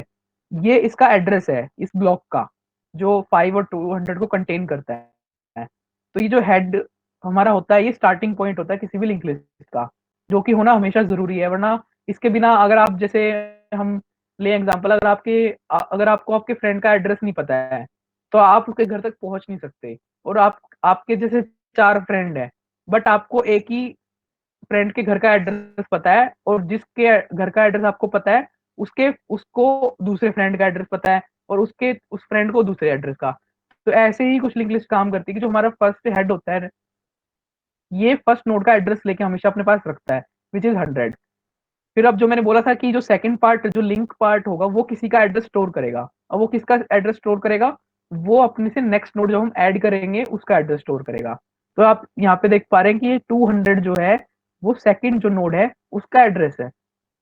ये इसका एड्रेस है इस ब्लॉक का, जो 5 और 200 को कंटेन करता है। तो ये जो हेड हमारा होता है ये स्टार्टिंग पॉइंट होता है किसी भी लिंक लिस्ट का, जो कि होना हमेशा जरूरी है। वरना इसके बिना अगर आप जैसे हम ले एग्जांपल, अगर आपको आपके फ्रेंड का एड्रेस नहीं पता है तो आप उसके घर तक पहुंच नहीं सकते। और आपके जैसे 4 फ्रेंड है, बट आपको एक ही फ्रेंड के घर का एड्रेस पता है, और जिसके घर का एड्रेस आपको पता है उसके उसको दूसरे फ्रेंड का एड्रेस पता है, और उसके उस फ्रेंड को दूसरे एड्रेस का। तो ऐसे ही कुछ लिंक लिस्ट काम करती है कि जो हमारा फर्स्ट हेड होता है ये फर्स्ट नोड का एड्रेस लेके हमेशा अपने पास रखता है, विच इज 100। फिर अब जो मैंने बोला था कि जो सेकंड पार्ट जो लिंक पार्ट होगा वो किसी का एड्रेस स्टोर करेगा। अब वो किसका एड्रेस स्टोर करेगा? वो अपने से नेक्स्ट नोड जो हम ऐड करेंगे उसका एड्रेस स्टोर करेगा। तो आप यहाँ पे देख पा रहे हैं कि ये 200 जो है वो सेकंड जो नोड है उसका एड्रेस है।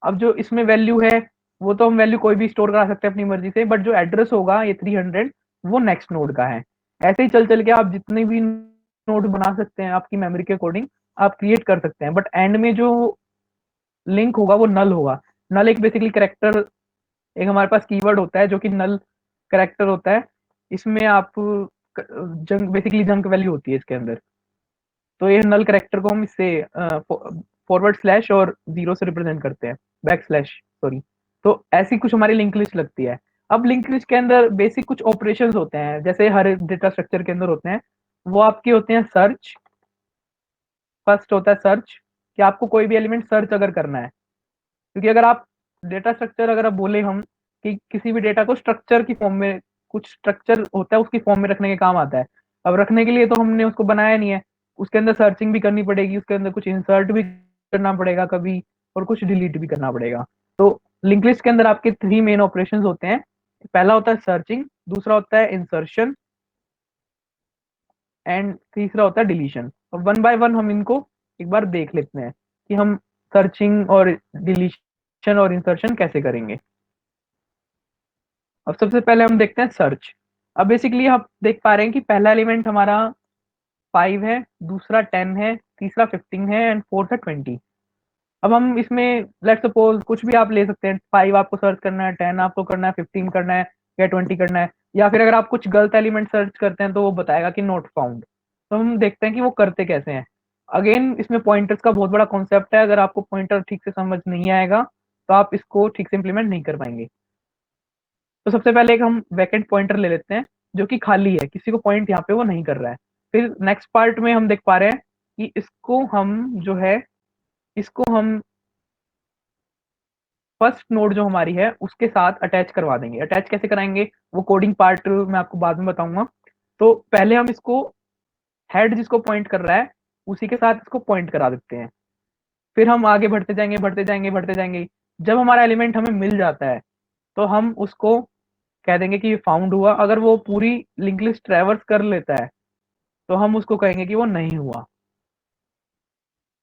अब जो इसमें वैल्यू है वो तो हम वैल्यू कोई भी स्टोर करा सकते हैं अपनी मर्जी से, बट जो एड्रेस होगा ये 300 वो नेक्स्ट नोड का है। ऐसे ही चल चल के आप जितने भी नोड बना सकते हैं आपकी मेमोरी के अकॉर्डिंग आप क्रिएट कर सकते हैं। बट एंड में जो लिंक होगा वो नल होगा। नल एक बेसिकली करेक्टर, एक हमारे पास कीवर्ड होता है जो कि नल करेक्टर होता है। इसमें आप जंक, बेसिकली जंक वैल्यू होती है इसके अंदर। तो ये नल करेक्टर को हम इससे फॉरवर्ड स्लैश और जीरो से रिप्रेजेंट करते हैं, बैक स्लैश सॉरी। तो ऐसी कुछ हमारी लिंक लिस्ट लगती है। अब लिंक लिस्ट के अंदर बेसिक कुछ ऑपरेशंस होते हैं जैसे हर डेटा स्ट्रक्चर के अंदर होते हैं। वो आपके होते हैं सर्च। फर्स्ट होता है सर्च, कि आपको कोई भी एलिमेंट सर्च अगर करना है, क्योंकि अगर आप डेटा स्ट्रक्चर अगर आप बोले हम कि किसी भी डेटा को स्ट्रक्चर की फॉर्म में, कुछ स्ट्रक्चर होता है उसकी फॉर्म में रखने के काम आता है। अब रखने के लिए तो हमने उसको बनाया नहीं है, उसके अंदर सर्चिंग भी करनी पड़ेगी, उसके अंदर कुछ इंसर्ट भी करना पड़ेगा कभी, और कुछ डिलीट भी करना पड़ेगा। तो लिंक लिस्ट के अंदर आपके 3 मेन ऑपरेशंस होते हैं। पहला होता है सर्चिंग, दूसरा होता है इंसर्शन एंड तीसरा होता है डिलीशन। अब वन बाय वन हम इनको एक बार देख लेते हैं कि हम सर्चिंग और डिलीशन और इंसर्शन कैसे करेंगे। अब सबसे पहले हम देखते हैं सर्च। अब बेसिकली आप देख पा रहे हैं कि पहला एलिमेंट हमारा 5 है, दूसरा 10 है, तीसरा 15 है एंड फोर्थ है 20। अब हम इसमें लेट सपोज कुछ भी आप ले सकते हैं। 5 आपको सर्च करना है, 10 आपको करना है, 15 करना है या 20 करना है। या फिर अगर आप कुछ गलत एलिमेंट सर्च करते हैं तो वो बताएगा कि नॉट फाउंड। तो हम देखते हैं कि वो करते कैसे हैं। अगेन इसमें पॉइंटर्स का बहुत बड़ा कॉन्सेप्ट है, अगर आपको पॉइंटर ठीक से समझ नहीं आएगा तो आप इसको ठीक से इंप्लीमेंट नहीं कर पाएंगे। तो सबसे पहले एक हम वैकेंट पॉइंटर ले लेते हैं जो कि खाली है, किसी को पॉइंट यहाँ पे वो नहीं कर रहा है। फिर नेक्स्ट पार्ट में हम देख पा रहे हैं कि इसको हम जो है इसको हम फर्स्ट नोड जो हमारी है उसके साथ अटैच करवा देंगे। अटैच कैसे कराएंगे वो कोडिंग पार्ट मैं आपको बाद में बताऊंगा। तो पहले हम इसको हेड जिसको पॉइंट कर रहा है उसी के साथ इसको पॉइंट करा देते हैं। फिर हम आगे बढ़ते जाएंगे बढ़ते जाएंगे बढ़ते जाएंगे। जब हमारा एलिमेंट हमें मिल जाता है तो हम उसको कह देंगे कि ये फाउंड हुआ। अगर वो पूरी लिंक लिस्ट ट्रैवर्स कर लेता है तो हम उसको कहेंगे कि वो नहीं हुआ,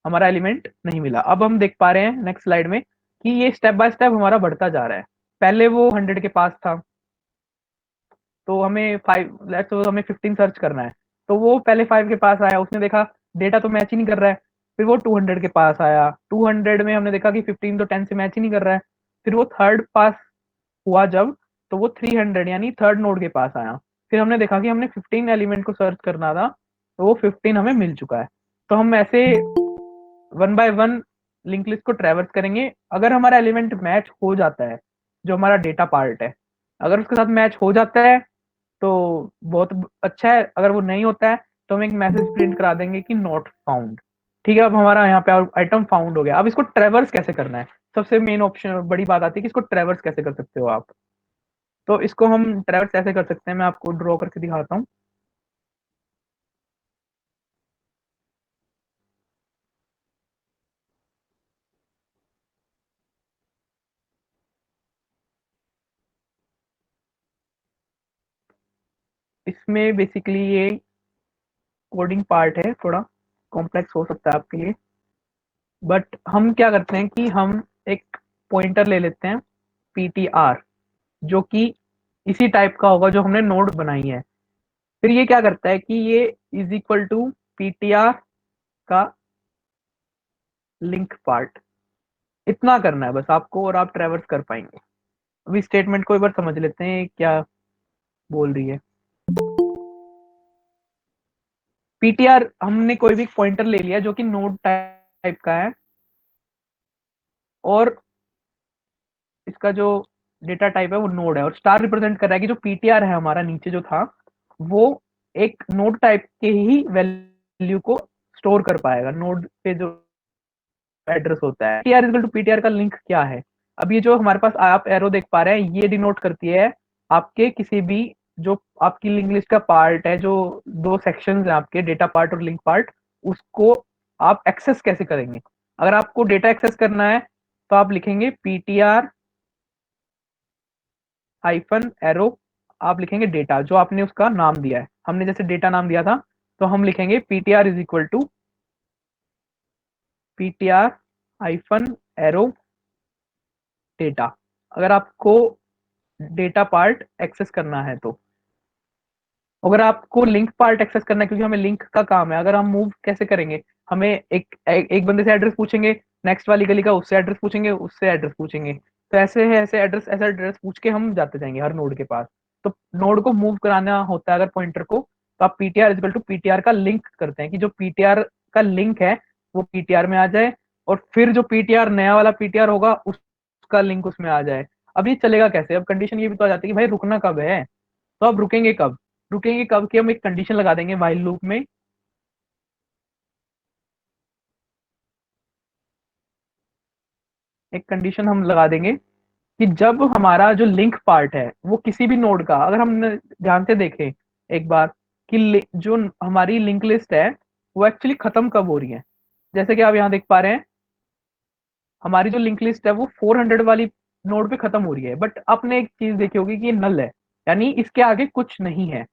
हमारा एलिमेंट नहीं मिला। अब हम देख पा रहे हैं नेक्स्ट स्लाइड में कि ये स्टेप बाय स्टेप हमारा बढ़ता जा रहा है। पहले वो 100 के पास था तो हमें 5 लेट्स सपोज हमें 15 सर्च करना है, तो वो पहले 5 के पास आया, उसने देखा डेटा तो मैच ही नहीं कर रहा है। फिर वो 200 के पास आया, 200 में हमने देखा कि 15 तो 10 से मैच ही नहीं कर रहा है। फिर वो थर्ड पास हुआ जब, तो वो 300 यानी थर्ड नोड के पास आया। फिर हमने देखा कि हमने 15 एलिमेंट को सर्च करना था तो वो 15 हमें मिल चुका है। तो हम ऐसे one by one link list को ट्रैवर्स करेंगे। अगर हमारा एलिमेंट मैच हो जाता है, जो हमारा डेटा पार्ट है अगर उसके साथ मैच हो जाता है तो बहुत अच्छा है। अगर वो नहीं होता है तो हम एक मैसेज प्रिंट करा देंगे कि नॉट फाउंड। ठीक है, अब हमारा यहाँ पे आइटम फाउंड हो गया। अब इसको ट्रैवर्स कैसे करना है, सबसे मेन ऑप्शन बड़ी बात आती है कि इसको ट्रैवर्स कैसे कर सकते हो आप। तो इसको हम ट्रैवर्स ऐसे कर सकते हैं, मैं आपको ड्रॉ करके दिखाता हूँ। इसमें बेसिकली ये कोडिंग पार्ट है, थोड़ा कॉम्प्लेक्स हो सकता है आपके लिए, बट हम क्या करते हैं कि हम एक पॉइंटर ले लेते हैं ptr, जो कि इसी टाइप का होगा जो हमने नोड बनाई है। फिर ये क्या करता है कि ये इज इक्वल टू ptr का लिंक पार्ट। इतना करना है बस आपको और आप ट्रैवर्स कर पाएंगे। अभी स्टेटमेंट को एक बार समझ लेते हैं क्या बोल रही है। ptr हमने कोई भी पॉइंटर ले लिया जो कि नोड टाइप का है और इसका जो डेटा टाइप है वो नोड है, और स्टार रिप्रेजेंट कर रहा है कि जो पीटीआर है हमारा नीचे जो था वो एक नोड टाइप के ही वैल्यू को स्टोर कर पाएगा। नोड पे जो एड्रेस होता है टीआर इक्वल टू पीटीआर का लिंक क्या है। अब ये जो हमारे पास आप एरो देख पा रहे हैं ये डिनोट करती है आपके किसी भी जो आपकी लिंक लिस्ट का पार्ट है, जो दो सेक्शंस है आपके डेटा पार्ट और लिंक पार्ट, उसको आप एक्सेस कैसे करेंगे। अगर आपको डेटा एक्सेस करना है तो आप लिखेंगे ptr हाइफन एरो, आप लिखेंगे डेटा जो आपने उसका नाम दिया है। हमने जैसे डेटा नाम दिया था तो हम लिखेंगे ptr is equal to ptr hyphen arrow data, अगर आपको डेटा पार्ट एक्सेस करना है तो। अगर आपको लिंक पार्ट एक्सेस करना है, क्योंकि हमें लिंक का काम है, अगर हम मूव कैसे करेंगे, हमें एक बंदे से एड्रेस पूछेंगे, नेक्स्ट वाली गली का उससे एड्रेस पूछेंगे, उससे एड्रेस पूछेंगे, तो ऐसे है ऐसे एड्रेस पूछ के हम जाते जाएंगे हर नोड के पास। तो नोड को मूव कराना होता है अगर पॉइंटर को, तो आप पीटीआर इक्वल टू पीटीआर का लिंक करते हैं कि जो पीटीआर का लिंक है वो पीटीआर में आ जाए, और फिर जो पीटीआर नया वाला पीटीआर होगा उसका लिंक उसमें आ जाए। अब ये चलेगा कैसे, अब कंडीशन ये भी तो आ जाती है कि भाई रुकना कब है। तो अब रुकेंगे कब, रुकेंगे कब कि हम एक कंडीशन लगा देंगे व्हाइल लूप में। एक कंडीशन हम लगा देंगे कि जब हमारा जो लिंक पार्ट है वो किसी भी नोड का, अगर हम ध्यान से देखें एक बार कि जो हमारी लिंक लिस्ट है वो एक्चुअली खत्म कब हो रही है। जैसे कि आप यहाँ देख पा रहे हैं हमारी जो लिंक लिस्ट है वो 400 वाली नोड पे खत्म हो रही है, बट आपने एक चीज देखी होगी कि ये नल है, यानी इसके आगे कुछ नहीं है।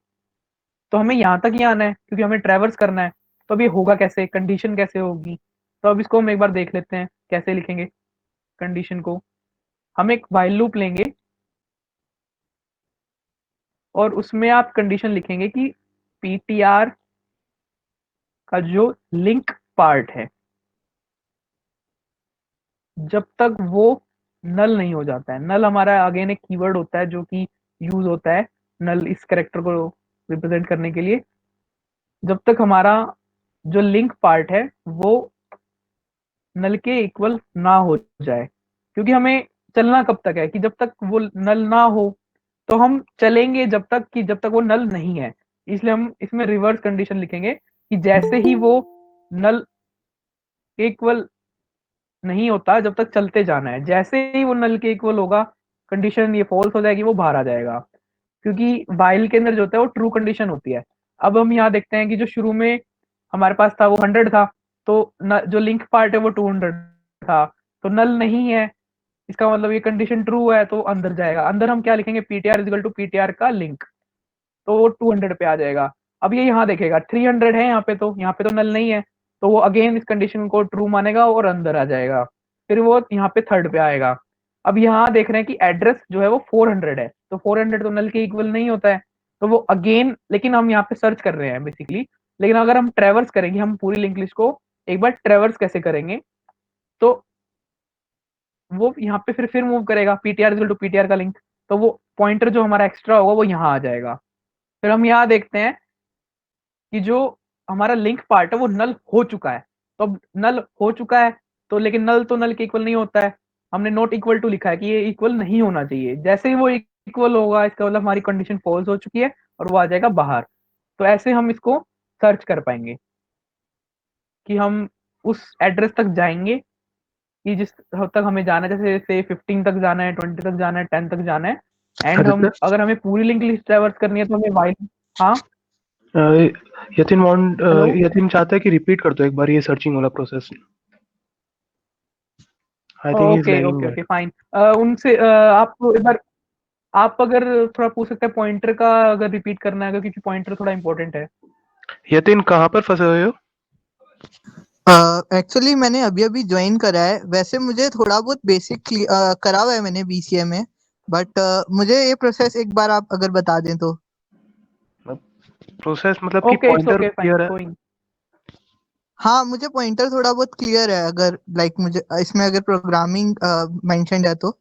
तो हमें यहाँ तक ही आना है क्योंकि हमें ट्रैवर्स करना है। तो अब ये होगा कैसे, कंडीशन कैसे होगी। तो अब इसको हम एक बार देख लेते हैं कैसे लिखेंगे कंडीशन को। हम एक व्हाइल लूप लेंगे और उसमें आप कंडीशन लिखेंगे कि ptr का जो लिंक पार्ट है जब तक वो नल नहीं हो जाता है। नल हमारा अगेन एक कीवर्ड होता है जो कि यूज होता है नल इस कैरेक्टर को रिप्रेजेंट करने के लिए। जब तक हमारा जो लिंक पार्ट है वो नल के इक्वल ना हो जाए, क्योंकि हमें चलना कब तक है कि जब तक वो नल ना हो, तो हम चलेंगे जब तक वो नल नहीं है। इसलिए हम इसमें रिवर्स कंडीशन लिखेंगे कि जैसे ही वो नल के इक्वल नहीं होता जब तक चलते जाना है, जैसे ही वो नल के इक्वल होगा कंडीशन ये फॉल्स हो जाएगी, वो बाहर आ जाएगा, क्योंकि वाइल के अंदर जो होता है वो ट्रू कंडीशन होती है। अब हम यहाँ देखते हैं कि जो शुरू में हमारे पास था वो 100 था, तो जो लिंक पार्ट है वो 200 था, तो नल नहीं है, इसका मतलब ये कंडीशन ट्रू है, तो अंदर जाएगा। अंदर हम क्या लिखेंगे, पीटीआर इजिकल टू पीटीआर का लिंक, तो वो 200 पे आ जाएगा। अब ये यहाँ देखेगा 300 है, यहाँ पे तो नल नहीं है, तो वो अगेन इस कंडीशन को ट्रू मानेगा और अंदर आ जाएगा। फिर वो यहाँ पे थर्ड पे आएगा। अब यहाँ देख रहे हैं कि एड्रेस जो है वो 400 है, तो 400 तो नल के इक्वल नहीं होता है, तो वो अगेन, लेकिन हम यहाँ पे सर्च कर रहे हैं बेसिकली। लेकिन अगर हम ट्रेवर्स करेंगे, हम पूरी लिंक लिस्ट को एक बार ट्रेवर्स कैसे करेंगे, तो वो यहाँ पे फिर मूव करेगा पीटीआर टू पीटीआर का लिंक, तो वो पॉइंटर जो हमारा एक्स्ट्रा होगा वो यहाँ आ जाएगा। फिर हम यहाँ देखते हैं कि जो हमारा लिंक पार्ट है वो नल हो चुका है। तो अब नल हो चुका है, तो लेकिन नल तो नल के इक्वल नहीं होता है, हमने नॉट इक्वल टू लिखा है कि ये इक्वल नहीं होना चाहिए। जैसे ही वो इक्वल होगा, इसका मतलब हमारी कंडीशन फॉल्स हो चुकी है और वो आ जाएगा बाहर। तो ऐसे हम इसको सर्च कर पाएंगे कि हम उस एड्रेस तक जाएंगे कि जिस हद तक हमें जाना है, जैसे से 15 तक जाना है, 20 तक जाना है, 10 तक जाना है। एंड हम आदित्य, अगर हमें पूरी लिंक लिस्ट ट्रैवर्स करनी है तो हमें वाइल। हाँ, हेलो। यतिन चाहता है कि रिपीट कर दो एक बार ये सर्चिंग वाला process. I think he is okay lagging okay back. Okay fine. उनसे आप एक बार, आप अगर थोड़ा पूछ सकते हैं पॉइंटर का अगर रिपीट करना है, क्योंकि पॉइंटर थोड़ा इंपॉर्टेंट है। यतिन कहाँ पर फंसे हुए हो? एक्चुअली मैंने अभी अभी ज्वाइन करा है। वैसे मुझे थोड़ा बहुत बेसिक करा हुआ है मैंने बीसीए में, बट मुझे ये प्रोसेस एक बार आप अगर बता दें तो। प्रोसेस मतलब कि okay, it's pointer okay, fine clear है? गोइंग। हाँ, मुझे पॉइंटर थोड़ा बहुत क्लियर है, अगर लाइक मुझे इसमें अगर प्रोग्रामिंग मेंशन्ड है तो।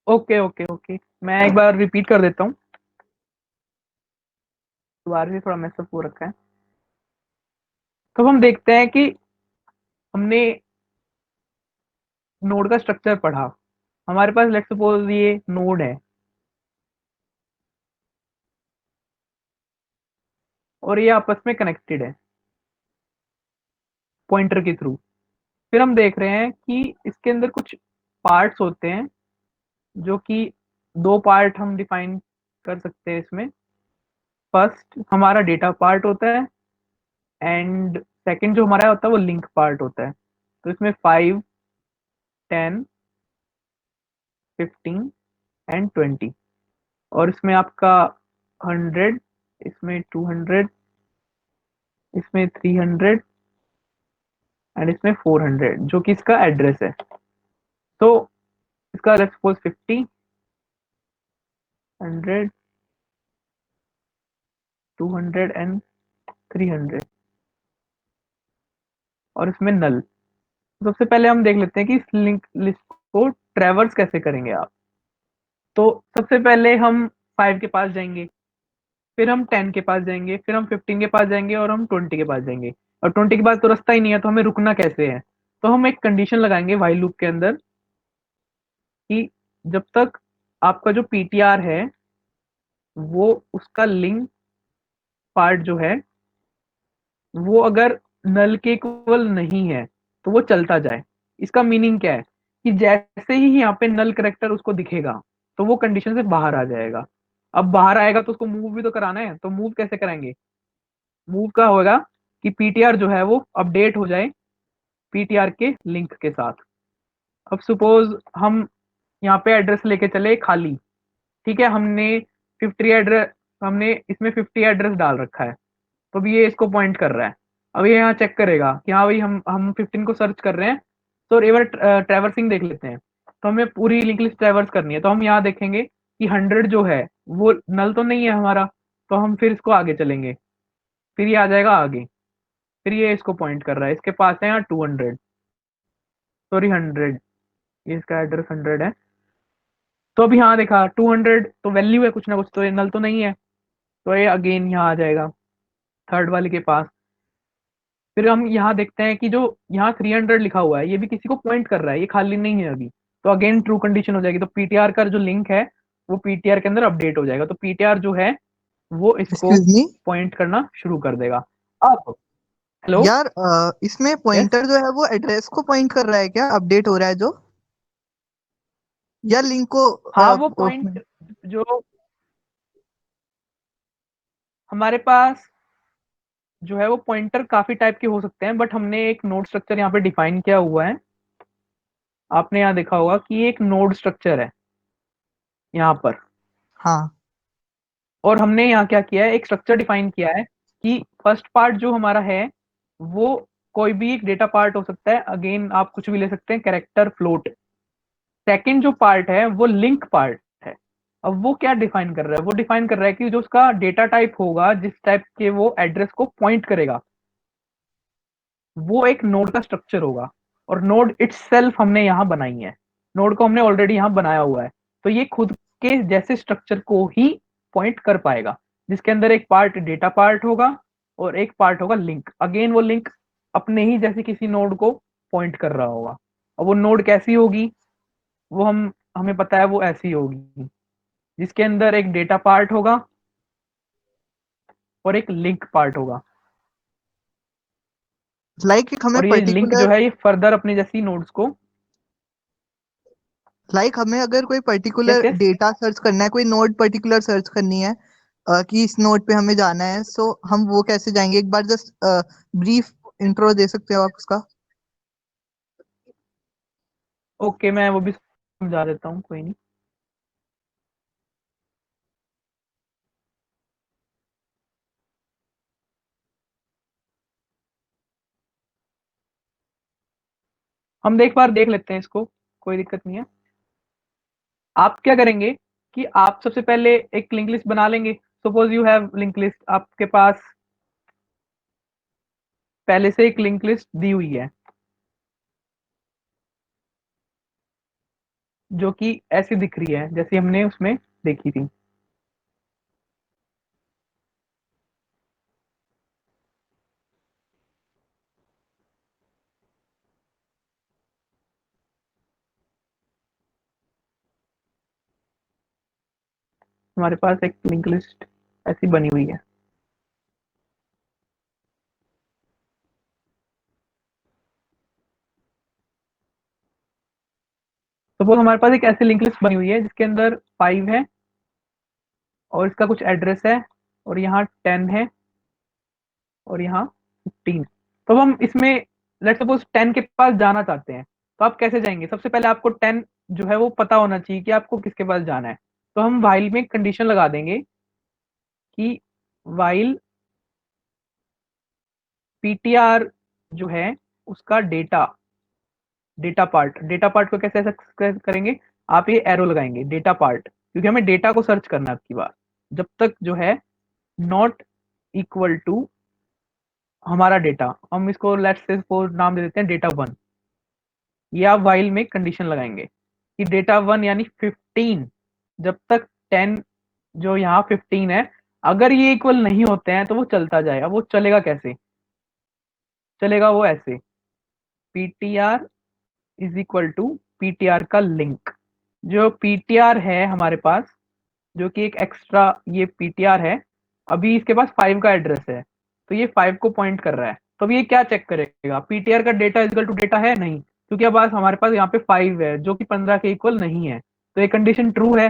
ओके ओके ओके, मैं एक बार रिपीट कर देता हूँ, दोबारा से थोड़ा मैसअप हो रखा है। तो हम देखते हैं कि हमने नोड का स्ट्रक्चर पढ़ा। हमारे पास लेट्स सपोज ये नोड है और ये आपस में कनेक्टेड है पॉइंटर के थ्रू। फिर हम देख रहे हैं कि इसके अंदर कुछ पार्ट्स होते हैं, जो कि दो पार्ट हम डिफाइन कर सकते हैं इसमें। फर्स्ट हमारा डेटा पार्ट होता है, एंड सेकंड जो हमारा होता है वो लिंक पार्ट होता है। तो इसमें 5, 10, 15 एंड 20, और इसमें आपका 100, इसमें 200, इसमें 300 एंड इसमें 400, जो कि इसका एड्रेस है। तो इसका लेट्स सपोज 50, 100, 200 एंड 300, और इसमें नल। सबसे पहले हम देख लेते हैं कि इस लिंक लिस्ट को ट्रैवर्स कैसे करेंगे आप। तो सबसे पहले हम 5 के पास जाएंगे, फिर हम 10 के पास जाएंगे, फिर हम 15 के पास जाएंगे, और हम 20 के पास जाएंगे। और 20 के पास तो रास्ता ही नहीं है, तो हमें रुकना कैसे है। तो हम एक कंडीशन लगाएंगे वाइल लूप के अंदर कि जब तक आपका जो पीटीआर है वो उसका लिंक पार्ट जो है वो अगर नल के इक्वल नहीं है तो वो चलता जाए। इसका मीनिंग क्या है कि जैसे ही यहाँ पे नल करेक्टर उसको दिखेगा तो वो कंडीशन से बाहर आ जाएगा। अब बाहर आएगा तो उसको मूव भी तो कराना है, तो मूव कैसे कराएंगे। मूव का होगा कि पीटीआर जो है वो अपडेट हो जाए पीटीआर के लिंक के साथ। अब सपोज हम यहाँ पे एड्रेस लेके चले खाली, ठीक है, हमने इसमें 50 एड्रेस डाल रखा है, तो अभी ये इसको पॉइंट कर रहा है। अब ये यहाँ चेक करेगा कि हाँ भाई हम 15 को सर्च कर रहे हैं, तो एक बार ट्रैवर्सिंग देख लेते हैं। तो हमें पूरी लिंक लिस्ट ट्रैवर्स करनी है, तो हम यहाँ देखेंगे कि 100 जो है वो नल तो नहीं है हमारा, तो हम फिर इसको आगे चलेंगे, फिर ये आ जाएगा आगे, फिर ये इसको पॉइंट कर रहा है, इसके पास है यहाँ 200, सॉरी 100, ये इसका एड्रेस 100 है। तो अभी यहाँ देखा 200 तो वैल्यू है कुछ ना कुछ, तो ये नल तो नहीं है, तो ये अगेन यहाँ आ जाएगा थर्ड वाले के पास। फिर हम यहाँ देखते हैं कि जो यहाँ 300 लिखा हुआ है ये भी किसी को पॉइंट कर रहा है, ये खाली नहीं है अभी, तो अगेन ट्रू कंडीशन हो जाएगी। तो पीटीआर का जो लिंक है वो पीटीआर के अंदर अपडेट हो जाएगा, तो पीटीआर जो है वो इसको एक्सक्यूज मी पॉइंट करना शुरू कर देगा। अब हेलो, यार, इसमें यस, पॉइंटर जो है वो एड्रेस को पॉइंट कर रहा है क्या, अपडेट हो रहा है जो, या लिंक को हाँ वो पॉइंट जो हमारे पास जो है वो पॉइंटर काफी टाइप के हो सकते हैं, बट हमने एक नोड स्ट्रक्चर यहाँ पे डिफाइन किया हुआ है। आपने यहाँ देखा होगा कि एक नोड स्ट्रक्चर है यहाँ पर, हाँ और हमने यहाँ क्या किया है, एक स्ट्रक्चर डिफाइन किया है कि फर्स्ट पार्ट जो हमारा है वो कोई भी एक डेटा पार्ट हो सकता है, अगेन आप कुछ भी ले सकते हैं, कैरेक्टर, फ्लोट। सेकंड जो पार्ट है वो लिंक पार्ट है। अब वो क्या डिफाइन कर रहा है, वो डिफाइन कर रहा है कि जो उसका डेटा टाइप होगा, जिस टाइप के वो एड्रेस को पॉइंट करेगा, वो एक नोड का स्ट्रक्चर होगा। और नोड इटसेल्फ हमने यहाँ बनाई है, नोड को हमने ऑलरेडी यहाँ बनाया हुआ है, तो ये खुद के जैसे स्ट्रक्चर को ही पॉइंट कर पाएगा, जिसके अंदर एक पार्ट डेटा पार्ट होगा और एक पार्ट होगा लिंक। अगेन वो लिंक अपने ही जैसे किसी नोड को पॉइंट कर रहा होगा। और वो नोड कैसी होगी, वो हमें पता है वो ऐसी होगी जिसके अंदर एक डेटा पार्ट होगा और एक लिंक पार्ट होगा, लाइक हमें और ये लिंक जो पर्टिकुलर, है ये फर्दर अपने जैसी नोड्स को, लाइक हमें अगर कोई yes particular yes, data search करना है, कोई नोड पर्टिकुलर सर्च करनी है, कि इस नोड पे हमें जाना है, सो हम वो कैसे जाएंगे, एक बार जस्ट ब्रीफ इंट्रो दे सकते हो आप उसका। ओके मैं वो भी समझा देता हूँ, कोई नहीं। हम एक बार देख लेते हैं इसको, कोई दिक्कत नहीं है। आप क्या करेंगे कि आप सबसे पहले एक लिंक लिस्ट बना लेंगे। Suppose you have link list, आपके पास पहले से एक लिंक लिस्ट दी हुई है जो कि ऐसी दिख रही है जैसी हमने उसमें देखी थी। हमारे पास एक लिंक लिस्ट ऐसी बनी हुई है। सपोज हमारे पास एक ऐसी लिंक लिस्ट बनी हुई है जिसके अंदर 5 है और इसका कुछ एड्रेस है, और यहाँ 10 है और यहाँ 15। तो हम इसमें लेट सपोज 10 के पास जाना चाहते हैं, तो आप कैसे जाएंगे? सबसे पहले आपको 10 जो है वो पता होना चाहिए कि आपको किसके पास जाना है। तो हम वाइल में कंडीशन लगा देंगे कि वाइल पीटीआर जो है उसका डेटा पार्ट को कैसे एक्सेस करेंगे, आप ये एरो लगाएंगे डेटा पार्ट, क्योंकि हमें डेटा को सर्च करना है आपकी बार, जब तक जो है नॉट इक्वल टू हमारा डेटा, हम इसको लेट्स से नाम दे देते हैं डेटा 1। ये आप वाइल में कंडीशन लगाएंगे कि डेटा 1 यानी 15, जब तक 10 जो यहाँ 15 है, अगर ये इक्वल नहीं होते हैं तो वो चलता जाएगा। वो चलेगा कैसे? चलेगा वो ऐसे, PTR is equal to PTR का लिंक। जो पीटीआर है हमारे पास, जो कि एक एक्स्ट्रा ये पीटीआर है, अभी इसके पास 5 का एड्रेस है, तो ये 5 को पॉइंट कर रहा है। तो अभी ये क्या चेक करेगा, पीटीआर का डेटा इक्वल टू डेटा है नहीं, क्योंकि अब हमारे पास यहाँ पे 5 है जो कि 15 के इक्वल नहीं है, तो ये कंडीशन ट्रू है,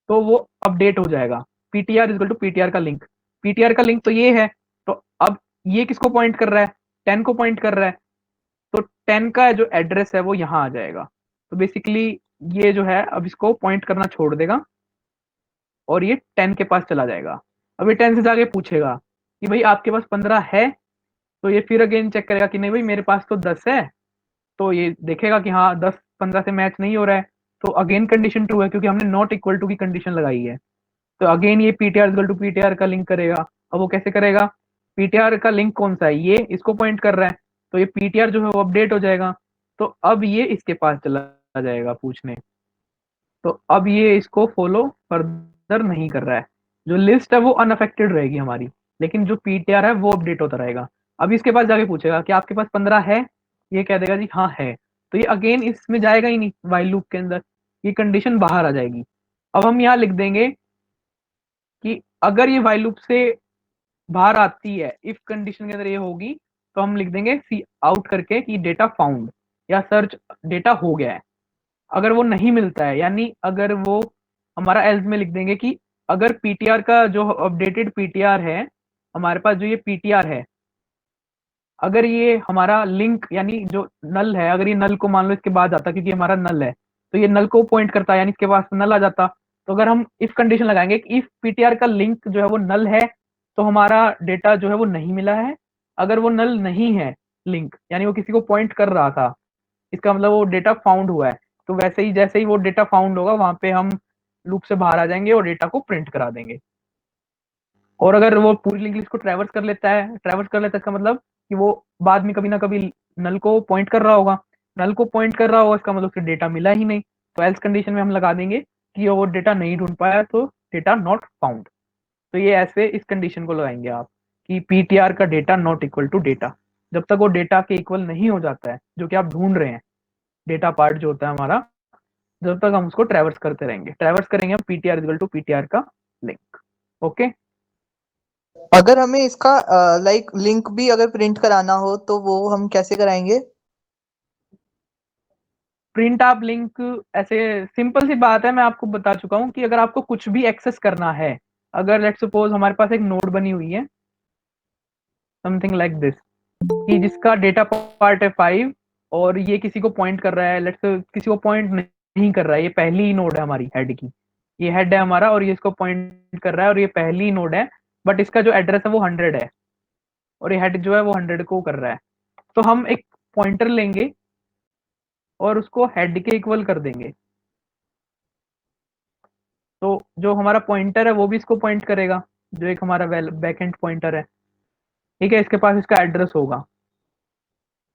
तो वो अपडेट हो जाएगा पीटीआर इक्वल टू पीटीआर का लिंक। पीटीआर का लिंक तो ये है, तो अब ये किसको पॉइंट कर रहा है? 10 को पॉइंट कर रहा है, तो 10 का जो एड्रेस है वो यहाँ आ जाएगा। तो बेसिकली ये जो है अब इसको पॉइंट करना छोड़ देगा और ये 10 के पास चला जाएगा। अब ये 10 से जाके पूछेगा कि भाई आपके पास 15 है, तो ये फिर अगेन चेक करेगा कि नहीं भाई मेरे पास तो 10 है, तो ये देखेगा कि हाँ 10 15 से मैच नहीं हो रहा है, तो अगेन कंडीशन ट्रू है क्योंकि हमने नॉट इक्वल टू की कंडीशन लगाई है। तो अगेन ये पीटीआर इक्वल टू पीटीआर का लिंक करेगा। अब वो कैसे करेगा? पीटीआर का लिंक कौन सा है? ये इसको पॉइंट कर रहा है, तो ये पीटीआर जो है वो अपडेट हो जाएगा, तो अब ये इसके पास चला जाएगा पूछने तो अब ये इसको फॉलो फर्दर नहीं कर रहा है। जो लिस्ट है वो अनअफेक्टेड रहेगी हमारी, लेकिन जो पीटीआर है वो अपडेट होता रहेगा। अब इसके पास जाके पूछेगा कि आपके पास 15 है, ये कह देगा जी हाँ है, तो ये अगेन इसमें जाएगा ही नहीं वाइल लूप के अंदर, ये कंडीशन बाहर आ जाएगी। अब हम यहाँ लिख देंगे कि अगर ये वाइल लूप से बाहर आती है, इफ कंडीशन के अंदर ये होगी, तो हम लिख देंगे सी आउट करके कि डेटा फाउंड या सर्च डेटा हो गया है। अगर वो नहीं मिलता है, यानी अगर वो हमारा एल्स में लिख देंगे कि अगर पीटीआर का जो अपडेटेड पीटीआर है, हमारे पास जो ये पीटीआर है, अगर ये हमारा लिंक यानी जो नल है, अगर ये नल को मान लो इसके बाद आता, क्योंकि हमारा नल है तो ये नल को पॉइंट करता है, यानी इसके पास नल आ जाता। तो अगर हम इफ कंडीशन लगाएंगे कि इफ पीटीआर का लिंक जो है वो नल है, तो हमारा डेटा जो है वो नहीं मिला है। अगर वो नल नहीं है लिंक, यानी वो किसी को पॉइंट कर रहा था, इसका मतलब वो डेटा फाउंड हुआ है। तो वैसे ही जैसे ही वो डेटा फाउंड होगा, वहां पे हम लूप से बाहर आ जाएंगे और डेटा को प्रिंट करा देंगे। और अगर वो पूरी लिंक लिस्ट को ट्रैवर्स कर लेता है, ट्रैवर्स कर लेता है इसका मतलब कि वो बाद में कभी ना कभी नल को पॉइंट कर रहा होगा, नल को पॉइंट कर रहा होगा, इसका मतलब फिर डेटा मिला ही नहीं। तो एल्स कंडीशन में हम लगा देंगे कि वो डेटा नहीं ढूंढ पाया, तो डेटा नॉट फाउंड। तो ये ऐसे इस कंडीशन को लगाएंगे आप कि पीटीआर का data not equal to data. जब तक वो डेटा के इक्वल नहीं हो जाता है जो कि आप ढूंढ रहे हैं, डेटा पार्ट जो होता है हमारा, जब तक हम उसको ट्रैवर्स करते रहेंगे। ट्रैवर्स करेंगे हम पीटीआर इक्वल टू पीटीआर का लिंक। ओके, अगर हमें इसका लाइक लिंक भी अगर प्रिंट कराना हो तो वो हम कैसे कराएंगे? प्रिंट आप लिंक, ऐसे सिंपल सी बात है, मैं आपको बता चुका हूँ कि अगर आपको कुछ भी एक्सेस करना है, अगर लेट्स सपोज हमारे पास एक नोड बनी हुई है समथिंग लाइक दिस, कि जिसका डेटा पार्ट है 5 और ये किसी को पॉइंट कर रहा है, लेट्स किसी को पॉइंट नहीं कर रहा है, ये पहली नोड है हमारी हेड की, ये हेड है हमारा और ये इसको पॉइंट कर रहा है और ये पहली नोड है, बट इसका जो एड्रेस है वो 100 है और ये हेड जो है वो 100 को कर रहा है। तो हम एक पॉइंटर लेंगे और उसको हेड के इक्वल कर देंगे। तो जो हमारा पॉइंटर है वो भी इसको पॉइंट करेगा, जो एक हमारा बैकएंड पॉइंटर है, ठीक है, इसके पास इसका एड्रेस होगा।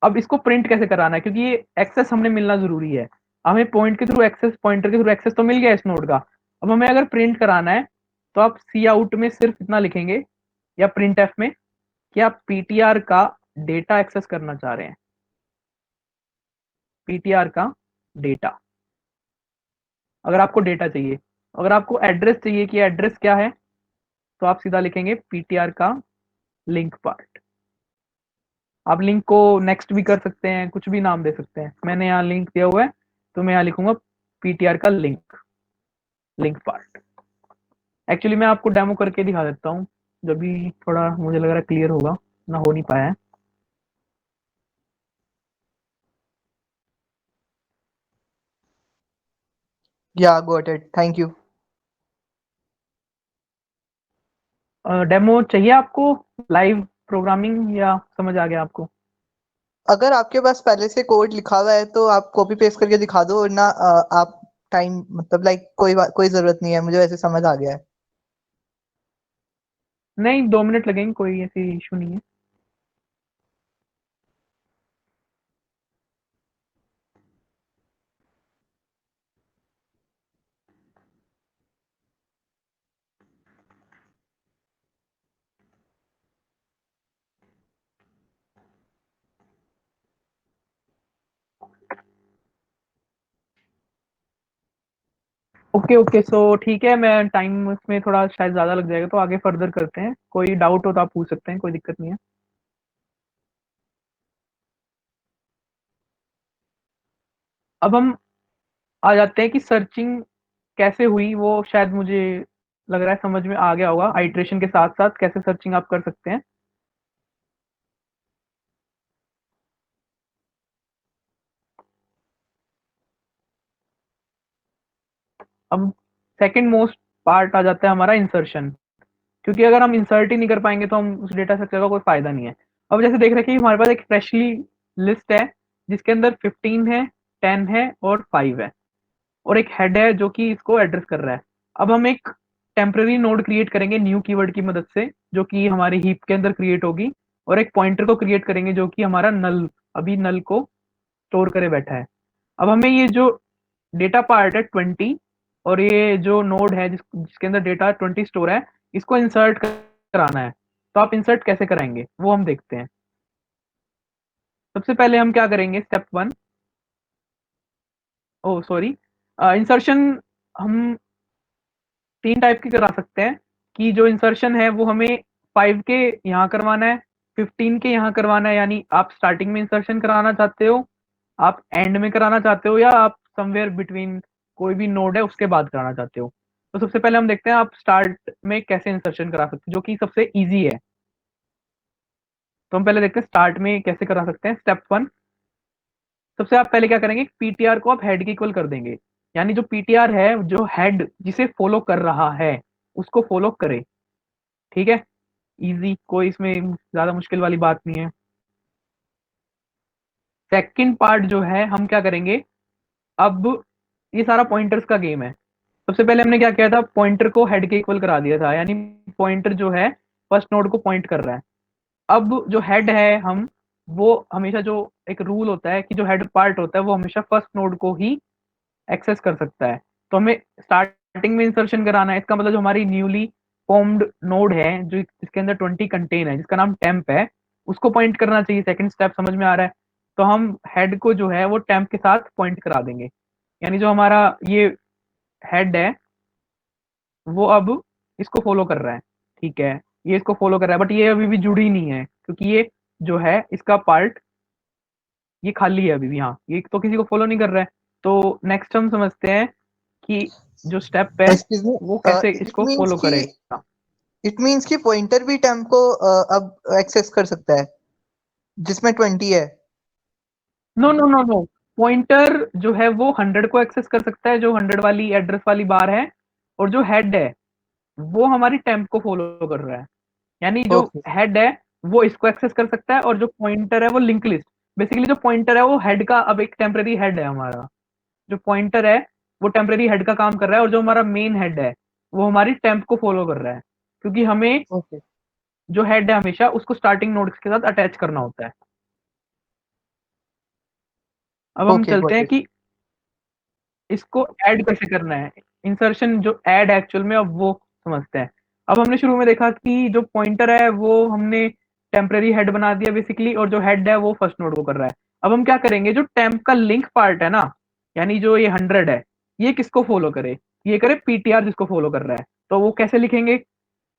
अब इसको प्रिंट कैसे कराना है, क्योंकि ये एक्सेस हमने मिलना जरूरी है। हमें पॉइंट के थ्रू एक्सेस, पॉइंटर के थ्रू एक्सेस तो मिल गया इस नोड का। अब हमें अगर प्रिंट कराना है तो आप सी आउट में सिर्फ इतना लिखेंगे या प्रिंट एफ में कि आप पीटीआर का डेटा एक्सेस करना चाह रहे हैं, पीटीआर का डेटा। अगर आपको डेटा चाहिए, अगर आपको एड्रेस चाहिए कि एड्रेस क्या है, तो आप सीधा लिखेंगे पीटीआर का लिंक पार्ट। आप लिंक को नेक्स्ट भी कर सकते हैं, कुछ भी नाम दे सकते हैं। मैंने यहाँ लिंक दिया हुआ है तो मैं यहाँ लिखूंगा पीटीआर का लिंक, लिंक पार्ट। एक्चुअली मैं आपको डेमो करके दिखा देता हूँ, जब भी थोड़ा मुझे लग रहा है क्लियर होगा, ना हो नहीं पाया है। या got it, thank you. Demo चाहिए आपको, लाइव प्रोग्रामिंग, या समझ आ गया आपको? अगर आपके पास पहले से कोड लिखा हुआ है तो आप कॉपी पेस्ट करके दिखा दो, वरना आप टाइम मतलब लाइक कोई जरूरत नहीं है, मुझे वैसे समझ आ गया है। नहीं, 2 मिनट लगेंगे, कोई ऐसी इशू नहीं है। ओके ओके, सो ठीक है, मैं टाइम इसमें थोड़ा शायद ज़्यादा लग जाएगा, तो आगे फर्दर करते हैं। कोई डाउट हो तो आप पूछ सकते हैं, कोई दिक्कत नहीं है। अब हम आ जाते हैं कि सर्चिंग कैसे हुई, वो शायद मुझे लग रहा है समझ में आ गया होगा, आइट्रेशन के साथ साथ कैसे सर्चिंग आप कर सकते हैं। अब सेकंड मोस्ट पार्ट आ जाता है हमारा इंसर्शन, क्योंकि अगर हम इंसर्ट ही नहीं कर पाएंगे तो हम उस डेटा स्ट्रक्चर का कोई फायदा नहीं है। अब जैसे देख रहे हैं कि हमारे पास एक फ्रेशली लिस्ट है जिसके अंदर 15 है, 10 है और 5 है, और एक हेड है जो कि इसको एड्रेस कर रहा है। अब हम एक टेम्पररी नोड क्रिएट करेंगे न्यू कीवर्ड की मदद से, जो कि हमारी हीप के अंदर क्रिएट होगी, और एक पॉइंटर को क्रिएट करेंगे जो कि हमारा नल, अभी नल को स्टोर करे बैठा है। अब हमें ये जो डेटा पार्ट है 20, और ये जो नोड है जिसके अंदर डेटा 20 स्टोर है, इसको इंसर्ट कराना है। तो आप इंसर्ट कैसे कराएंगे वो हम देखते हैं। सबसे पहले हम क्या करेंगे, स्टेप 1, ओ सॉरी, इंसर्शन हम 3 टाइप की करा सकते हैं। कि जो इंसर्शन है वो हमें 5 के यहाँ करवाना है, 15 के यहाँ करवाना है, यानी आप स्टार्टिंग में इंसर्शन कराना चाहते हो, आप एंड में कराना चाहते हो, या आप समवेयर बिटवीन कोई भी नोड है उसके बाद कराना चाहते हो। तो सबसे पहले हम देखते हैं आप स्टार्ट में कैसे इंसर्शन करा सकते हो, जो कि सबसे ईजी है। तो हम पहले देखते हैं स्टार्ट में कैसे करा सकते हैं। स्टेप 1, सबसे आप पहले क्या करेंगे, पीटीआर को आप हेड के इक्वल कर देंगे। यानी जो पीटीआर है, जो हेड जिसे फॉलो कर रहा है उसको फॉलो करे। ठीक है, इजी, कोई इसमें ज्यादा मुश्किल वाली बात नहीं है। सेकंड पार्ट जो है हम क्या करेंगे, अब ये सारा पॉइंटर्स का गेम है। सबसे पहले हमने क्या किया था, पॉइंटर को हेड के इक्वल करा दिया था, यानी पॉइंटर जो है फर्स्ट नोड को पॉइंट कर रहा है। अब जो हेड है, हम वो हमेशा, जो एक रूल होता है कि जो हेड पार्ट होता है वो हमेशा फर्स्ट नोड को ही एक्सेस कर सकता है। तो हमें स्टार्टिंग में इंसर्शन कराना है। इसका मतलब जो हमारी न्यूली फॉर्म्ड नोड है, जो जिसके अंदर 20 कंटेन है, जिसका नाम टेम्प है, उसको पॉइंट करना चाहिए। सेकंड स्टेप समझ में आ रहा है। तो हम हेड को जो है वो टेम्प के साथ पॉइंट करा देंगे। यानी जो हमारा ये हेड है वो अब इसको फॉलो कर रहा है। ठीक है, ये इसको फॉलो कर रहा है, बट ये अभी भी जुड़ी नहीं है, क्योंकि ये जो है इसका पार्ट ये खाली है अभी भी। हाँ, ये तो किसी को फॉलो नहीं कर रहा है। तो नेक्स्ट हम समझते हैं कि जो स्टेप है एक्सक्यूज मी, वो कैसे इट इसको मींस फॉलो कि करेगा। पॉइंटर भी टेम्प को अब एक्सेस कर सकता है जिसमें 20 है। No no no no, pointer जो है वो 100 को एक्सेस कर सकता है, जो 100 वाली एड्रेस वाली बार है। और जो हेड है वो हमारी टेम्प को फॉलो कर रहा है। यानी जो ओके हेड है वो इसको एक्सेस कर सकता है, और जो पॉइंटर है वो लिंक लिस्ट। बेसिकली जो पॉइंटर है वो हेड का अब एक टेम्परेरी हेड है हमारा। जो पॉइंटर है वो टेम्परेरी हेड का काम कर रहा है, और जो हमारा मेन हेड है वो हमारी टेम्प को फॉलो कर रहा है, क्योंकि हमें ओके जो हेड है हमेशा उसको स्टार्टिंग नोड्स के साथ अटैच करना होता है। अब हम ओके चलते गॉट हैं इट। कि इसको ऐड कैसे करना है। इंसर्शन जो ऐड एक्चुअल में, अब वो समझते हैं। अब हमने शुरू में देखा कि जो पॉइंटर है वो हमने टेम्परेरी हेड बना दिया बेसिकली, और जो हेड है वो फर्स्ट नोड को कर रहा है। अब हम क्या करेंगे, जो टेम्प का लिंक पार्ट है ना, यानी जो ये 100 है, ये किसको फॉलो करे, ये करे पीटीआर जिसको फॉलो कर रहा है। तो वो कैसे लिखेंगे,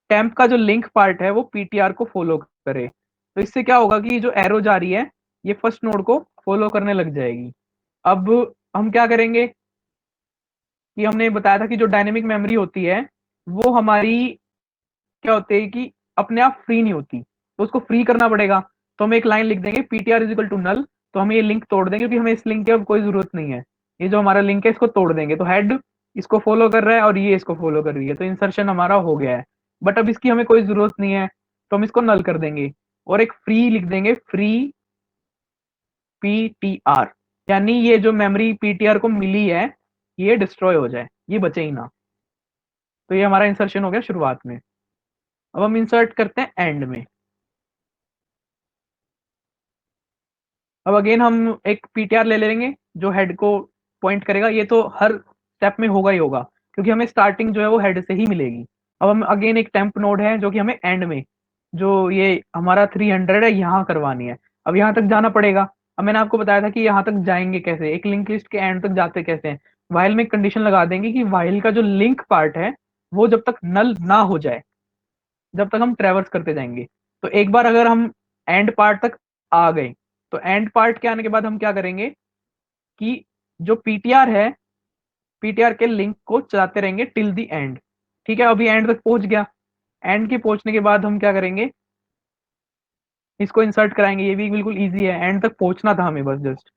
टेम्प का जो लिंक पार्ट है वो पीटीआर को फॉलो करे। तो इससे क्या होगा कि जो एरो जा रही है ये फर्स्ट नोड को फॉलो करने लग जाएगी। अब हम क्या करेंगे कि हमने बताया था कि जो डायनेमिक मेमोरी होती है वो हमारी क्या होती है कि अपने आप फ्री नहीं होती, तो उसको फ्री करना पड़ेगा। तो हम एक लाइन लिख देंगे PTR is equal to null. तो हम ये लिंक तोड़ देंगे, क्योंकि हमें इस लिंक की अब कोई जरूरत नहीं है। ये जो हमारा लिंक है इसको तोड़ देंगे। तो हेड इसको फॉलो कर रहा है और ये इसको फॉलो कर रही है, तो इंसर्शन हमारा हो गया है। बट अब इसकी हमें कोई जरूरत नहीं है, तो हम इसको नल कर देंगे और एक फ्री लिख देंगे, फ्री पीटीआर। यानी ये जो मेमोरी पीटीआर को मिली है ये डिस्ट्रॉय हो जाए, ये बचे ही ना। तो ये हमारा इंसर्शन हो गया शुरुआत में। अब हम इंसर्ट करते हैं एंड में। अब अगेन हम एक पीटीआर ले लेंगे जो हेड को पॉइंट करेगा। ये तो हर स्टेप में होगा ही होगा, क्योंकि हमें स्टार्टिंग जो है वो हेड से ही मिलेगी। अब हम अगेन एक टेम्प नोड है जो कि हमें एंड में, जो ये हमारा 300 है, यहाँ करवानी है। अब यहाँ तक जाना पड़ेगा। अब मैंने आपको बताया था कि यहाँ तक जाएंगे कैसे, एक लिंक लिस्ट के एंड तक जाते कैसे हैं। वाइल में कंडीशन लगा देंगे कि वाइल का जो लिंक पार्ट है वो जब तक नल ना हो जाए, जब तक हम ट्रेवर्स करते जाएंगे। तो एक बार अगर हम एंड पार्ट तक आ गए, तो एंड पार्ट के आने के बाद हम क्या करेंगे कि जो पीटीआर है, पीटीआर के लिंक को चलाते रहेंगे टिल दी एंड। ठीक है, अभी एंड तक पहुंच गया। एंड के पहुंचने के बाद हम क्या करेंगे, इसको इंसर्ट कराएंगे। ये भी बिल्कुल ईजी है, एंड तक पहुंचना था हमें बस जस्ट।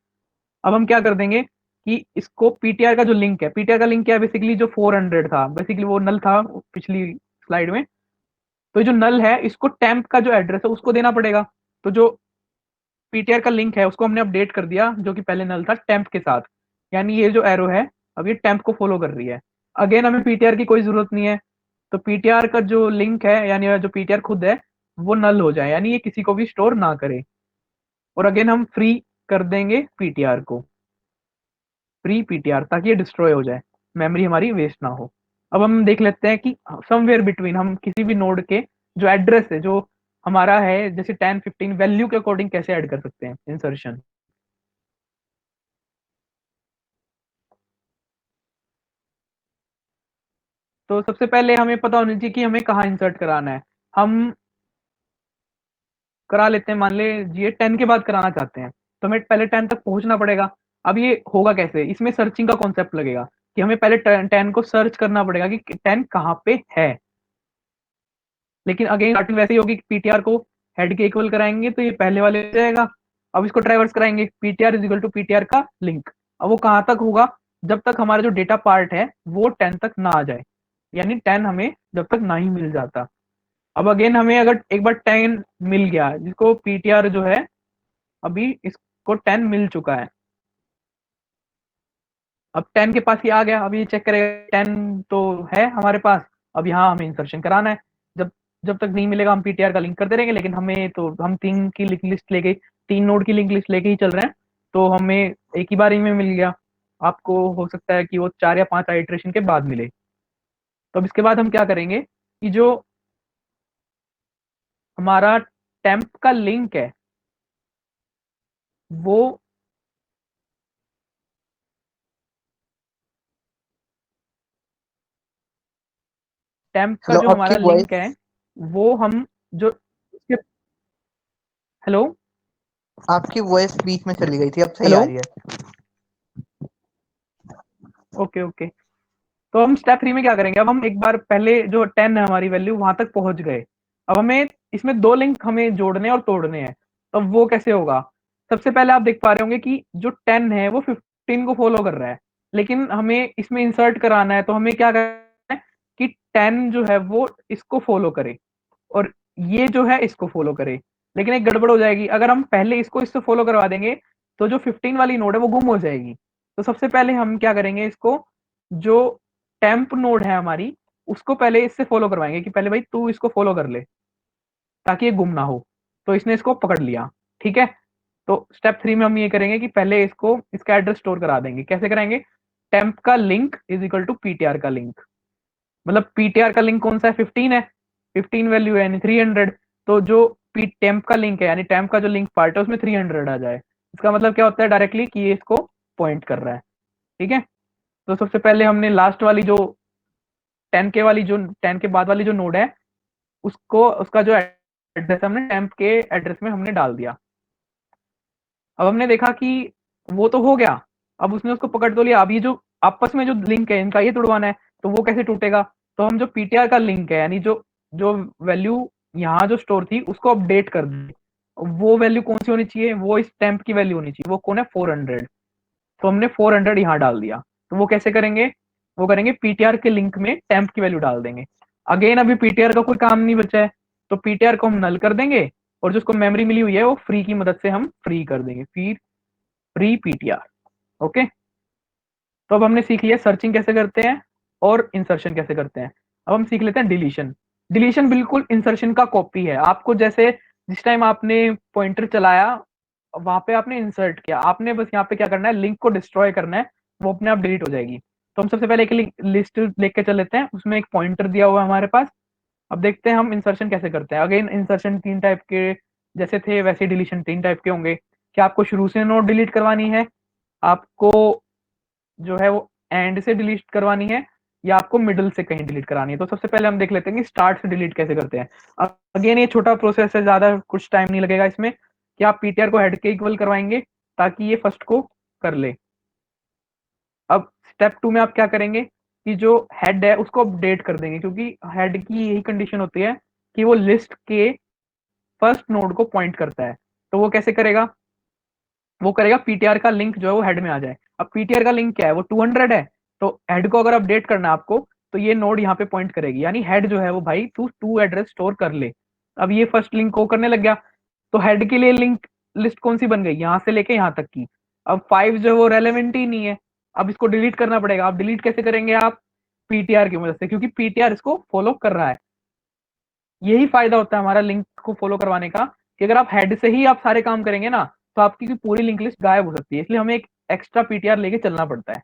अब हम क्या कर देंगे कि इसको पीटीआर का जो लिंक है, पीटीआर का लिंक क्या है, बेसिकली जो 400 था, बेसिकली वो नल था पिछली स्लाइड में। तो जो नल है इसको टेम्प का जो एड्रेस है उसको देना पड़ेगा। तो जो पीटीआर का लिंक है उसको हमने अपडेट कर दिया, जो कि पहले नल था, टेम्प के साथ। यानी ये जो एरो है अब ये टेम्प को फॉलो कर रही है। अगेन हमें पीटीआर की कोई जरूरत नहीं है। तो पीटीआर का जो लिंक है, यानी जो पीटीआर खुद है, वो नल हो जाए, यानी ये किसी को भी स्टोर ना करे। और अगेन हम फ्री कर देंगे पीटीआर को, फ्री पीटीआर, ताकि ये डिस्ट्रॉय हो जाए। मेमोरी हमारी वेस्ट ना हो। अब हम देख लेते हैं कि समवेयर बिटवीन हम किसी भी नोड के जो एड्रेस है जो हमारा है जैसे 10 15 वैल्यू के अकॉर्डिंग कैसे ऐड कर सकते हैं इंसर्शन। तो सबसे पहले हमें पता होनी चाहिए कि हमें कहाँ इंसर्ट कराना है। हम करा लेते हैं, मान लीजिए 10 के बाद कराना चाहते हैं तो हमें पहले 10 तक पहुंचना पड़ेगा। अब ये होगा कैसे, इसमें सर्चिंग का कॉन्सेप्ट लगेगा कि हमें पहले 10 को सर्च करना पड़ेगा कि 10 कहाँ पे है। लेकिन अगेन स्टार्टिंग वैसे ही होगी कि पीटीआर को हेड के इक्वल कराएंगे तो ये पहले वाले हो जाएगा। अब इसको ट्राइवर्स कराएंगे PTR is equal to PTR का लिंक। अब वो कहाँ तक होगा, जब तक हमारा जो डेटा पार्ट है वो 10 तक ना आ जाए, यानी 10 हमें जब तक ना ही मिल जाता। अब अगेन हमें अगर एक बार 10 मिल गया, जिसको पीटीआर जो है अभी इसको 10 मिल चुका है, अब 10 के पास ही आ गया। अब ये चेक करेगा 10 तो है हमारे पास, अब यहाँ हमें इंसर्शन कराना है। जब जब तक नहीं मिलेगा हम पीटीआर का लिंक करते रहेंगे, लेकिन हमें तो हम 3 की लिंक लिस्ट लेके 3 नोड की लिंक लिस्ट लेके ही चल रहे हैं, तो हमें एक ही बार ही में मिल गया। आपको हो सकता है कि वो 4 या 5 आइट्रेशन के बाद मिले। तो अब इसके बाद हम क्या करेंगे कि जो हमारा टेम्प का लिंक है वो टेम्प का हेलो, जो आपकी हमारा वॉइस लिंक है वो हम जो हेलो आपकी वॉइस बीच में चली गई थी, अब सही हेलो आ रही है। Okay okay. तो हम स्टेप 3 में क्या करेंगे, अब हम एक बार पहले जो 10 है हमारी वैल्यू वहां तक पहुंच गए। अब हमें इसमें 2 लिंक हमें जोड़ने और तोड़ने हैं। तो वो कैसे होगा, सबसे पहले आप देख पा रहे होंगे कि जो 10 है वो 15 को फॉलो कर रहा है, लेकिन हमें इसमें इंसर्ट कराना है तो हमें क्या करना है कि 10 जो है वो इसको फॉलो करे और ये जो है इसको फॉलो करे। लेकिन एक गड़बड़ हो जाएगी, अगर हम पहले इसको इससे फॉलो करवा देंगे तो जो 15 वाली नोड है वो गुम हो जाएगी। तो सबसे पहले हम क्या करेंगे, इसको जो टेम्प नोड है हमारी उसको पहले इससे फॉलो करवाएंगे कि पहले भाई तू इसको फॉलो कर ले ताकि ये गुम ना हो। तो इसने इसको पकड़ लिया, ठीक है। तो स्टेप 3 में हम ये करेंगे कि पहले इसको इसका एड्रेस स्टोर करा देंगे। कैसे कराएंगे, टेम्प का link is equal to PTR का लिंक। मतलब पीटीआर का लिंक कौन सा है, 15 है, 15 वैल्यू है यानी 300। तो जो पी टेम्प का लिंक है यानी टेम्प का जो लिंक पार्ट है उसमें 300 आ जाए। इसका मतलब क्या होता है डायरेक्टली कि ये इसको पॉइंट कर रहा है, ठीक है। तो सबसे पहले हमने लास्ट वाली जो 10 के बाद वाली जो नोड है उसको उसका जो एड्रेस हमने टेम्प के एड्रेस में हमने डाल दिया। अब हमने देखा कि वो तो हो गया, अब उसने उसको पकड़ तो लिया। अब ये जो आपस में जो लिंक है इनका ये तोड़वाना है, तो वो कैसे टूटेगा। तो हम जो पीटीआर का लिंक है यानी जो जो वैल्यू यहाँ जो स्टोर थी उसको अपडेट कर दें। वो वैल्यू कौन सी होनी चाहिए, वो इस टेम्प की वैल्यू होनी चाहिए, वो कौन है 400। तो हमने 400 यहाँ डाल दिया। तो वो कैसे करेंगे, वो करेंगे पीटीआर के लिंक में टेम्प की वैल्यू डाल देंगे। अगेन अभी पीटीआर का कोई काम नहीं बचा है, तो पीटीआर को हम नल कर देंगे और जो उसको मेमोरी मिली हुई है वो फ्री की मदद से हम फ्री कर देंगे, फिर फ्री पीटीआर। ओके। तो अब हमने सीख लिया सर्चिंग कैसे करते हैं और इंसर्शन कैसे करते हैं। अब हम सीख लेते हैं डिलीशन। डिलीशन बिल्कुल इंसर्शन का कॉपी है। आपको जैसे जिस टाइम आपने पॉइंटर चलाया वहां पे आपने इंसर्ट किया, आपने बस यहाँ पे क्या करना है, लिंक को डिस्ट्रॉय करना है, वो अपने आप डिलीट हो जाएगी। तो हम सबसे पहले एक लिस्ट लेके चल लेते हैं, उसमें एक पॉइंटर दिया हुआ है हमारे पास। अब देखते हैं हम इंसर्शन कैसे करते हैं। अगेन इंसर्शन 3 टाइप के जैसे थे वैसे डिलीशन 3 टाइप के होंगे। क्या आपको शुरू से नोट डिलीट करवानी है, आपको जो है वो एंड से डिलीट करवानी है, या आपको मिडल से कहीं डिलीट करानी है। तो सबसे पहले हम देख लेते हैं कि स्टार्ट से डिलीट कैसे करते हैं। अगेन ये छोटा प्रोसेस है, ज्यादा कुछ टाइम नहीं लगेगा इसमें कि आप पीटीआर को हेड के इक्वल करवाएंगे ताकि ये फर्स्ट को कर ले। अब स्टेप 2 में आप क्या करेंगे कि जो हेड है उसको अपडेट कर देंगे, क्योंकि हेड की यही कंडीशन होती है कि वो लिस्ट के फर्स्ट नोड को पॉइंट करता है। तो वो कैसे करेगा, वो करेगा पीटीआर का लिंक जो है वो हेड में आ जाए। अब पीटीआर का लिंक क्या है, वो 200 है, तो हेड को अगर अपडेट करना है आपको तो ये नोड यहाँ पे पॉइंट करेगी, यानी हेड जो है वो भाई तू 2 एड्रेस स्टोर कर ले। अब ये फर्स्ट लिंक को करने लग गया, तो हेड के लिए लिंक लिस्ट कौन सी बन गई, यहाँ से लेके यहाँ तक की। अब 5 जो है वो रेलेवेंट ही नहीं है, अब इसको डिलीट करना पड़ेगा। अब डिलीट कैसे करेंगे आप, पीटीआर की मदद से, क्योंकि पीटीआर इसको फॉलो कर रहा है। यही फायदा होता है हमारा लिंक को फॉलो करवाने का कि अगर आप हेड से ही आप सारे काम करेंगे ना तो आपकी पूरी लिंक लिस्ट गायब हो सकती है, इसलिए हमें एक एक्स्ट्रा पीटीआर लेके चलना पड़ता है।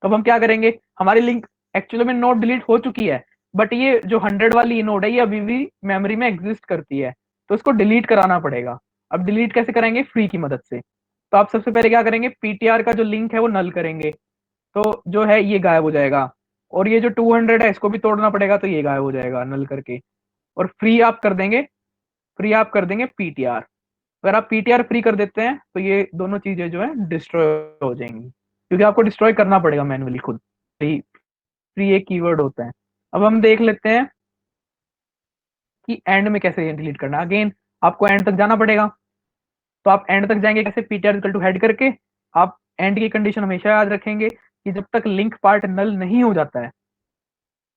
तो अब हम क्या करेंगे, हमारी लिंक एक्चुअली में नोड डिलीट हो चुकी है, बट ये जो 100 वाली नोड है ये अभी भी मेमोरी में एग्जिस्ट करती है, तो इसको डिलीट कराना पड़ेगा। अब डिलीट कैसे करेंगे, फ्री की मदद से। तो आप सबसे पहले क्या करेंगे, पीटीआर का जो लिंक है वो नल करेंगे, तो जो है ये गायब हो जाएगा। और ये जो 200 है इसको भी तोड़ना पड़ेगा, तो ये गायब हो जाएगा नल करके। और फ्री आप कर देंगे, फ्री आप कर देंगे पीटीआर। अगर आप पीटीआर फ्री कर देते हैं तो ये दोनों चीजें जो है डिस्ट्रॉय हो जाएंगी, क्योंकि आपको डिस्ट्रॉय करना पड़ेगा मैन्युअली खुद। फ्री, फ्री एक कीवर्ड होता है। अब हम देख लेते हैं कि एंड में कैसे डिलीट करना। अगेन आपको एंड तक जाना पड़ेगा, तो आप एंड तक जाएंगे कैसे, पीटीआर इक्वल टू हेड करके। आप एंड की कंडीशन हमेशा याद रखेंगे कि जब तक लिंक पार्ट नल नहीं हो जाता है,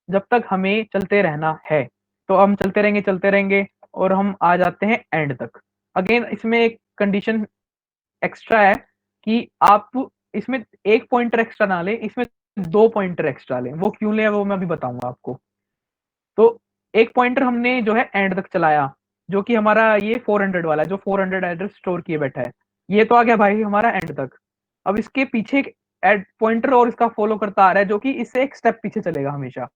जब तक हमें चलते रहना है। तो हम चलते रहेंगे और हम आ जाते हैं एंड तक। अगेन इसमें एक कंडीशन एक्स्ट्रा है कि आप इसमें एक पॉइंटर एक्स्ट्रा ना लें, इसमें 2 पॉइंटर एक्स्ट्रा लें। वो क्यों लें वो मैं अभी बताऊंगा आपको। तो एक पॉइंटर हमने जो है एंड तक चलाया, जो कि हमारा ये 400 वाला है, जो 400 एड्रेस स्टोर किए बैठा है, ये तो आ गया भाई हमारा एंड तक। अब इसके पीछे एक एड पॉइंटर और इसका फॉलो करता आ रहा है, जो कि इससे एक स्टेप पीछे चलेगा हमेशा,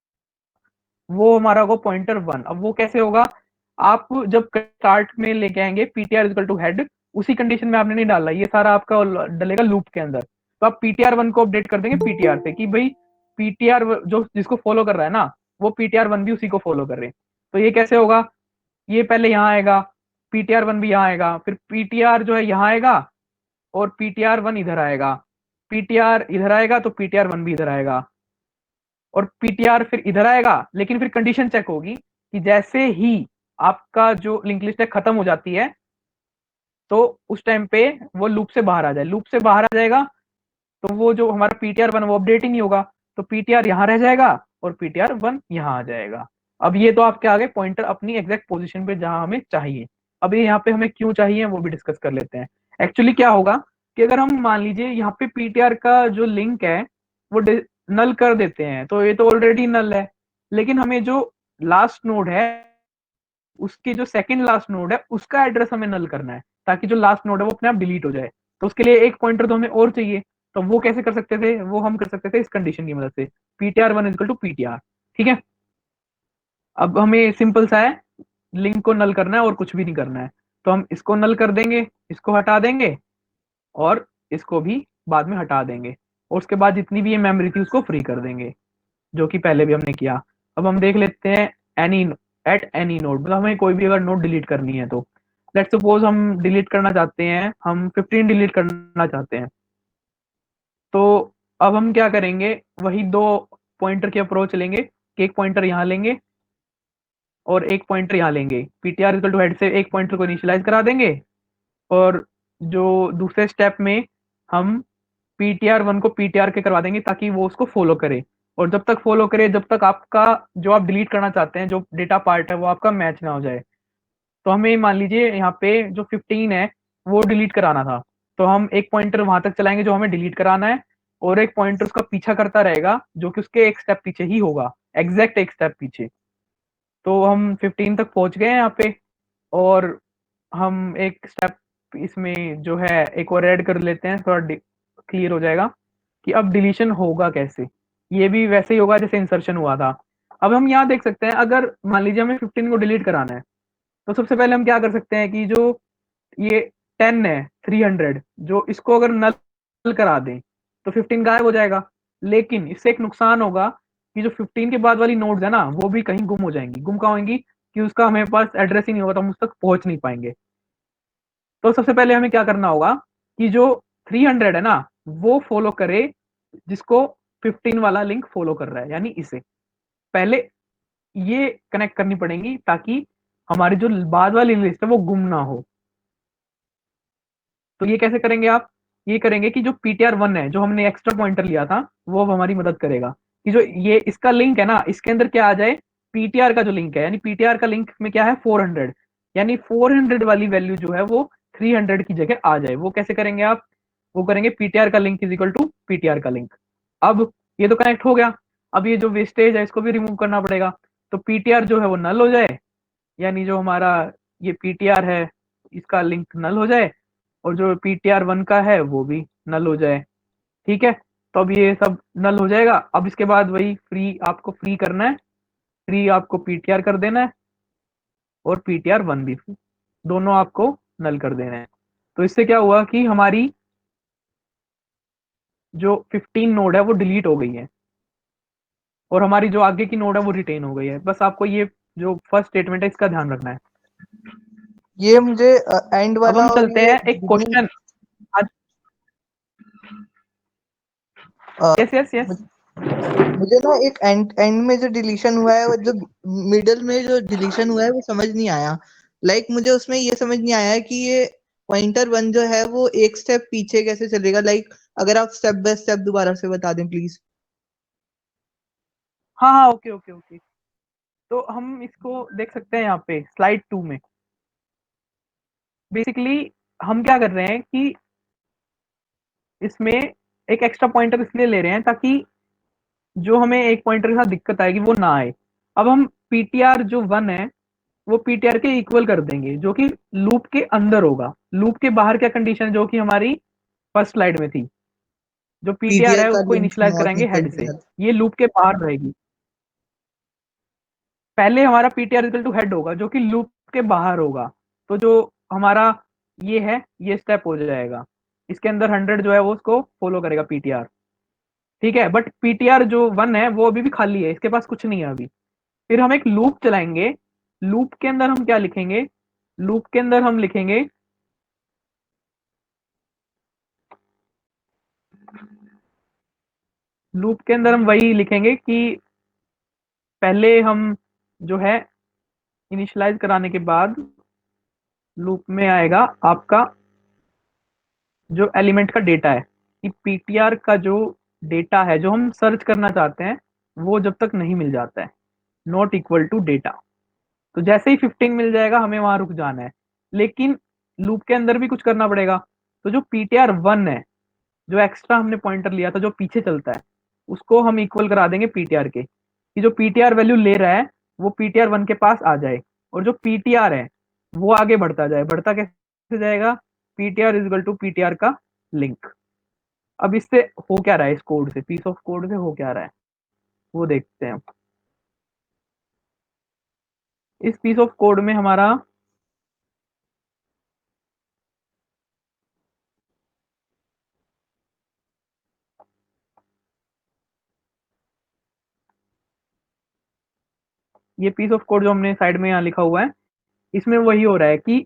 वो हमारा होगा पॉइंटर 1। अब वो कैसे होगा, आप जब स्टार्ट में लेके आएंगे पीटीआर इक्वल टू हेड, उसी कंडीशन में आपने नहीं डालना, ये सारा आपका डलेगा लूप के अंदर। तो आप पीटीआर 1 को अपडेट कर देंगे पीटीआर से कि भाई पीटीआर जो जिसको फॉलो कर रहा है ना, वो पीटीआर 1 भी उसी को फॉलो कर रहे हैं। तो ये कैसे होगा, ये पहले यहाँ आएगा, पीटीआर 1 भी यहाँ आएगा, फिर पीटीआर जो है यहाँ आएगा और पीटीआर 1 इधर आएगा, पीटीआर इधर आएगा तो पीटीआर 1 भी इधर आएगा, और पीटीआर फिर इधर आएगा। लेकिन फिर कंडीशन चेक होगी कि जैसे ही आपका जो लिंक लिस्ट है खत्म हो जाती है, तो उस टाइम पे वो लूप से बाहर आ जाए। लूप से बाहर आ जाएगा तो वो जो हमारा पीटीआर 1 वो अपडेट ही नहीं होगा, तो पीटीआर यहाँ रह जाएगा और पीटीआर 1 यहाँ आ जाएगा। अब ये तो आपके आगे पॉइंटर अपनी एग्जैक्ट पोजीशन पे जहां हमें चाहिए। अब ये यहाँ पे हमें क्यों चाहिए वो भी डिस्कस कर लेते हैं। एक्चुअली क्या होगा कि अगर हम मान लीजिए यहाँ पे पीटीआर का जो लिंक है वो नल कर देते हैं, तो ये तो ऑलरेडी नल है, लेकिन हमें जो लास्ट नोड है उसके जो सेकंड लास्ट नोड है उसका एड्रेस हमें नल करना है, ताकि जो लास्ट नोड है वो अपने आप डिलीट हो जाए। तो उसके लिए एक पॉइंटर तो हमें और चाहिए। तो वो कैसे कर सकते थे, वो हम कर सकते थे इस कंडीशन की मदद से, पीटीआर 1 इक्वल टू पीटीआर। ठीक है, अब हमें सिंपल सा है, लिंक को नल करना है और कुछ भी नहीं करना है। तो हम इसको नल कर देंगे, इसको हटा देंगे और इसको भी बाद में हटा देंगे, और उसके बाद जितनी भी ये मेमोरी थी उसको फ्री कर देंगे, जो कि पहले भी हमने किया। अब हम देख लेते हैं एनी एट एनी नोड, मतलब हमें कोई भी अगर नोड डिलीट करनी है तो लेट्स सपोज हम डिलीट करना चाहते हैं, हम 15 डिलीट करना चाहते हैं। तो अब हम क्या करेंगे, वही 2 पॉइंटर की अप्रोच लेंगे कि एक पॉइंटर यहाँ लेंगे और एक पॉइंटर यहाँ लेंगे, पीटीआर इक्वल टू हेड से एक पॉइंटर को इनिशियलाइज करा देंगे, और जो दूसरे स्टेप में हम पीटीआर 1 को पीटीआर के करवा देंगे ताकि वो उसको फॉलो करे। और जब तक फॉलो करे, जब तक आपका जो आप डिलीट करना चाहते हैं जो डेटा पार्ट है वो आपका मैच ना हो जाए। तो हमें मान लीजिए यहाँ पे जो 15 है वो डिलीट कराना था, तो हम एक पॉइंटर वहां तक चलाएंगे जो हमें डिलीट कराना है, और एक पॉइंटर उसका पीछा करता रहेगा जो कि उसके एक स्टेप पीछे ही होगा, एग्जैक्ट एक स्टेप पीछे। तो हम 15 तक पहुंच गए हैं यहाँ पे, और हम एक स्टेप इसमें जो है एक और ऐड कर लेते हैं, थोड़ा क्लियर हो जाएगा कि अब डिलीशन होगा कैसे। ये भी वैसे ही होगा जैसे इंसर्शन हुआ था। अब हम यहाँ देख सकते हैं, अगर मान लीजिए हमें 15 को डिलीट कराना है, तो सबसे पहले हम क्या कर सकते हैं कि जो ये 10 है 300, जो इसको अगर नल करा दें तो 15 गायब हो जाएगा। लेकिन इससे एक नुकसान होगा कि जो 15 के बाद वाली नोड्स है ना वो भी कहीं गुम हो जाएंगी। गुम कहाँ होंगी, कि उसका हमें पास एड्रेस ही नहीं होगा, तो हम उस तक पहुंच नहीं पाएंगे। तो सबसे पहले हमें क्या करना होगा कि जो 300 है ना वो फॉलो करे जिसको 15 वाला लिंक फॉलो कर रहा है, यानी इसे पहले ये कनेक्ट करनी पड़ेगी ताकि हमारी जो बाद वाली लिस्ट है वो गुम ना हो। तो ये कैसे करेंगे आप, ये करेंगे कि जो पीटीआर 1 है जो हमने एक्स्ट्रा पॉइंटर लिया था वो अब हमारी मदद करेगा कि जो ये इसका लिंक है ना इसके अंदर क्या आ जाए, पीटीआर का जो लिंक है, यानी पीटीआर का लिंक में क्या है 400, यानी 400 वाली वैल्यू जो है वो 300 की जगह आ जाए। वो कैसे करेंगे आप, वो करेंगे पीटीआर का link is equal to PTR का लिंक। अब ये तो कनेक्ट हो गया, अब ये जो वेस्टेज है इसको भी रिमूव करना पड़ेगा। तो पीटीआर जो है वो नल हो जाए, यानी जो हमारा ये पीटीआर है इसका लिंक नल हो जाए, और जो पीटीआर 1 का है वो भी नल हो जाए। ठीक है, तो अब ये सब नल हो जाएगा। अब इसके बाद वही फ्री आपको फ्री करना है, फ्री आपको पीटीआर कर देना है और पीटीआर 1 भी दोनों आपको नल कर देना है। तो इससे क्या हुआ कि हमारी जो 15 नोड है वो डिलीट हो गई है और हमारी जो आगे की नोड है वो रिटेन हो गई है। बस आपको ये जो फर्स्ट स्टेटमेंट है इसका ध्यान रखना है। ये मुझे एंड अब वाला हम और चलते ये हैं एक beginning, क्वेश्चन। अ, यस यस यस। मुझे ना एक एंड एंड में जो डिलीशन हुआ है, वो जो मिडल में जो डिलीशन हुआ है वो समझ नहीं आया। मुझे उसमें ये समझ नहीं आया कि ये पॉइंटर 1 जो है वो एक स्टेप पीछे कैसे चलेगा। अगर आप स्टेप बाय स्टेप दोबारा से बता दें प्लीज। हाँ हाँ, ओके ओके ओके। तो हम इसको देख सकते हैं यहाँ पे स्लाइड 2 में। बेसिकली हम क्या कर रहे हैं कि इसमें एक एक्स्ट्रा पॉइंटर इसलिए ले रहे हैं ताकि जो हमें एक पॉइंटर के साथ दिक्कत आएगी वो ना आए। अब हम पीटीआर जो 1 है वो पीटीआर के इक्वल कर देंगे जो कि लूप के अंदर होगा। लूप के बाहर क्या कंडीशन है जो कि हमारी फर्स्ट स्लाइड में थी, जो पीटीआर पीटीआर है का उसको लिंक इनिशियलाइज नॉट कराएंगे इक्वल हेड टू से, हेड। ये लूप के बाहर रहेगी। पहले हमारा पीटीआर इक्वल टू हेड होगा जो कि लूप के बाहर होगा। तो जो हमारा ये है ये स्टेप हो जाएगा, इसके अंदर 100 जो है वो उसको फॉलो करेगा पीटीआर। ठीक है, बट पीटीआर जो 1 है वो अभी भी खाली है, इसके पास कुछ नहीं है अभी। फिर हम एक लूप चलाएंगे। लूप के अंदर हम क्या लिखेंगे? लूप के अंदर हम लिखेंगे लूप के अंदर हम वही लिखेंगे कि पहले हम जो है इनिशियलाइज कराने के बाद लूप में आएगा आपका जो एलिमेंट का डेटा है कि पीटीआर का जो डेटा है जो हम सर्च करना चाहते हैं वो जब तक नहीं मिल जाता है, नॉट इक्वल टू डेटा। तो जैसे ही 15 मिल जाएगा हमें वहां रुक जाना है। लेकिन लूप के अंदर भी कुछ करना पड़ेगा। तो जो पीटीआर 1 है, जो एक्स्ट्रा हमने पॉइंटर लिया था जो पीछे चलता है, उसको हम इक्वल करा देंगे पीटीआर के, कि जो पीटीआर वैल्यू ले रहा है वो पीटीआर 1 के पास आ जाए और जो पीटीआर है वो आगे बढ़ता जाए। बढ़ता कैसे जाएगा? PTR is equal to PTR का लिंक। अब इससे हो क्या रहा है, इस कोड से, पीस ऑफ कोड से हो क्या रहा है वो देखते हैं। इस पीस ऑफ कोड में हमारा ये पीस ऑफ कोड जो हमने साइड में यहाँ लिखा हुआ है, इसमें वही हो रहा है कि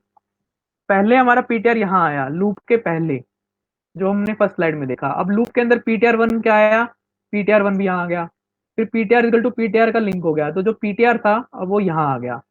पहले हमारा पीटीआर यहाँ आया लूप के पहले, जो हमने फर्स्ट स्लाइड में देखा। अब लूप के अंदर पीटीआर 1 क्या आया? पीटीआर 1 भी यहाँ आ गया। फिर पीटीआर इक्वल टू पीटीआर का लिंक हो गया, तो जो पीटीआर था अब वो यहाँ आ गया।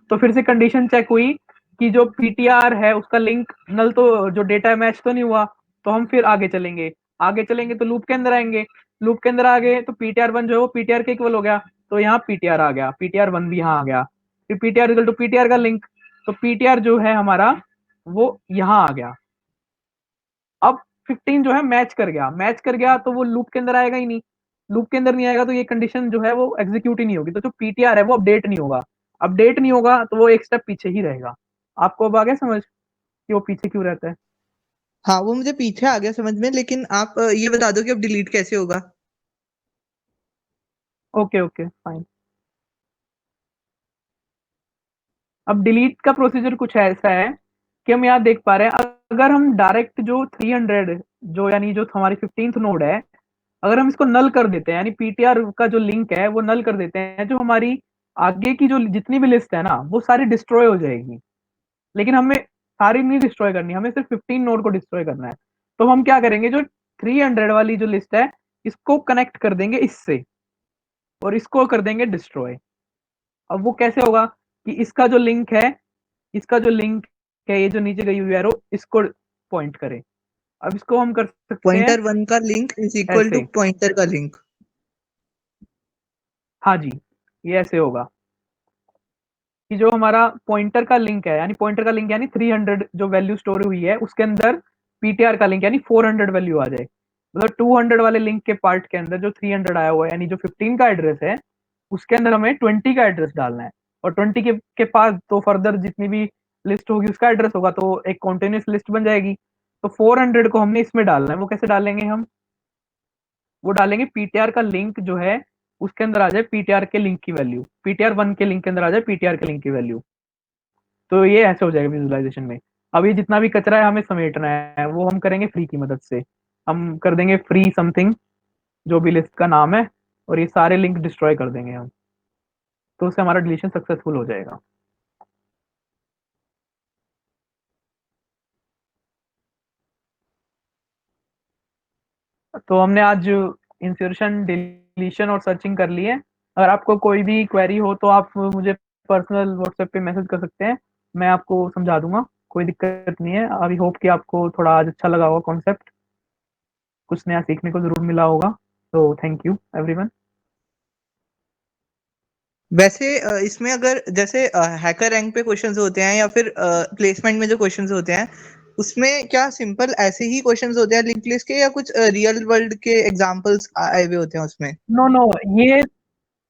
तो फिर से कंडीशन चेक हुई कि जो पीटीआर है उसका लिंक नल, तो जो डेटा मैच तो नहीं हुआ। तो हम फिर आगे चलेंगे, आगे चलेंगे तो लूप के अंदर आएंगे। लूप के अंदर आ गए तो पीटीआर 1 जो है वो पीटीआर के इक्वल हो गया, तो यहाँ पीटीआर आ गया, पीटीआर 1 भी यहाँ आ गया। फिर पीटीआर इक्वल टू पीटीआर का लिंक, तो पीटीआर जो है हमारा वो यहाँ आ गया। अब 15 जो है मैच कर गया, मैच कर गया तो वो लूप के अंदर आएगा ही नहीं। लूप के अंदर नहीं आएगा तो ये कंडीशन जो है वो एग्जीक्यूट ही नहीं होगी, तो जो पीटीआर है वो अपडेट नहीं होगा। अपडेट नहीं होगा तो वो एक स्टेप पीछे ही रहेगा। आपको अब आ गया समझ कि वो पीछे क्यों रहता है? हाँ, वो मुझे पीछे आ गया समझ में, लेकिन आप ये बता दो कि अब डिलीट कैसे होगा। Okay okay fine. अब डिलीट का प्रोसीजर कुछ ऐसा है कि हम यहाँ देख पा रहे हैं, अगर हम डायरेक्ट जो 300 जो यानी जो हमारी 15th नोड है, अगर हम इसको नल कर देते हैं, यानी पीटीआर का जो लिंक है वो नल कर देते हैं, जो हमारी आगे की जो जितनी भी लिस्ट है ना वो सारी डिस्ट्रॉय हो जाएगी। लेकिन हमें सारी नहीं डिस्ट्रॉय करनी, हमें सिर्फ 15 नोड को डिस्ट्रॉय करना है। तो हम क्या करेंगे, जो 300 वाली जो लिस्ट है इसको कनेक्ट कर देंगे इससे और इसको कर देंगे डिस्ट्रॉय। अब वो कैसे होगा कि इसका जो लिंक है, इसका जो लिंक है ये जो नीचे गई हुई एरो इसको पॉइंट करे। अब इसको हम कर सकते हैं पॉइंटर 1 का लिंक इज इक्वल टू ऐसे। पॉइंटर का लिंक। हाँ जी, ये ऐसे होगा कि जो हमारा पॉइंटर का लिंक है, यानी पॉइंटर का लिंक यानी 300 जो वैल्यू स्टोर हुई है उसके अंदर पीटीआर का लिंक यानी 400 वैल्यू आ जाए। मतलब 200 वाले लिंक के पार्ट के अंदर जो 300 आया हुआ है, यानी जो 15 का एड्रेस है उसके अंदर हमें 20 का एड्रेस डालना है। और 20 के पास तो फर्दर जितनी भी लिस्ट होगी उसका एड्रेस होगा, तो एक कॉन्टिन्यूस लिस्ट बन जाएगी। तो 400 को हमने इसमें डालना है, वो कैसे डालेंगे हम? वो डालेंगे पीटीआर का लिंक जो है उसके अंदर आ जाए पीटीआर के लिंक की वैल्यू, पीटीआर 1 के लिंक के अंदर आ जाए पीटीआर के लिंक की वैल्यू। तो ये ऐसे हो जाएगा विजुअलाइजेशन में। अब ये जितना भी कचरा है हमें समेटना है, वो हम करेंगे फ्री की मदद से। हम कर देंगे फ्री समथिंग, जो भी लिस्ट का नाम है, और ये सारे लिंक डिस्ट्रॉय कर देंगे हम, तो उससे हमारा डिलीशन सक्सेसफुल हो जाएगा। तो हमने आज इंसर्शन, डिलीशन और सर्चिंग कर ली है। अगर आपको कोई भी क्वेरी हो तो आप मुझे पर्सनल व्हाट्सएप पे मैसेज कर सकते हैं, मैं आपको समझा दूंगा, कोई दिक्कत नहीं है। आई होप कि आपको थोड़ा आज अच्छा लगा होगा कॉन्सेप्ट, कुछ नया सीखने को जरूर मिला होगा। तो थैंक यू एवरीवन। वैसे इसमें अगर जैसे हैकर रैंक पे क्वेश्चंस होते हैं या फिर प्लेसमेंट में जो क्वेश्चंस होते हैं, उसमें क्या सिंपल ऐसे ही क्वेश्चंस होते हैं लिंक लिस्ट के, या कुछ रियल वर्ल्ड के एग्जांपल्स आए हुए होते हैं उसमें? नो नो,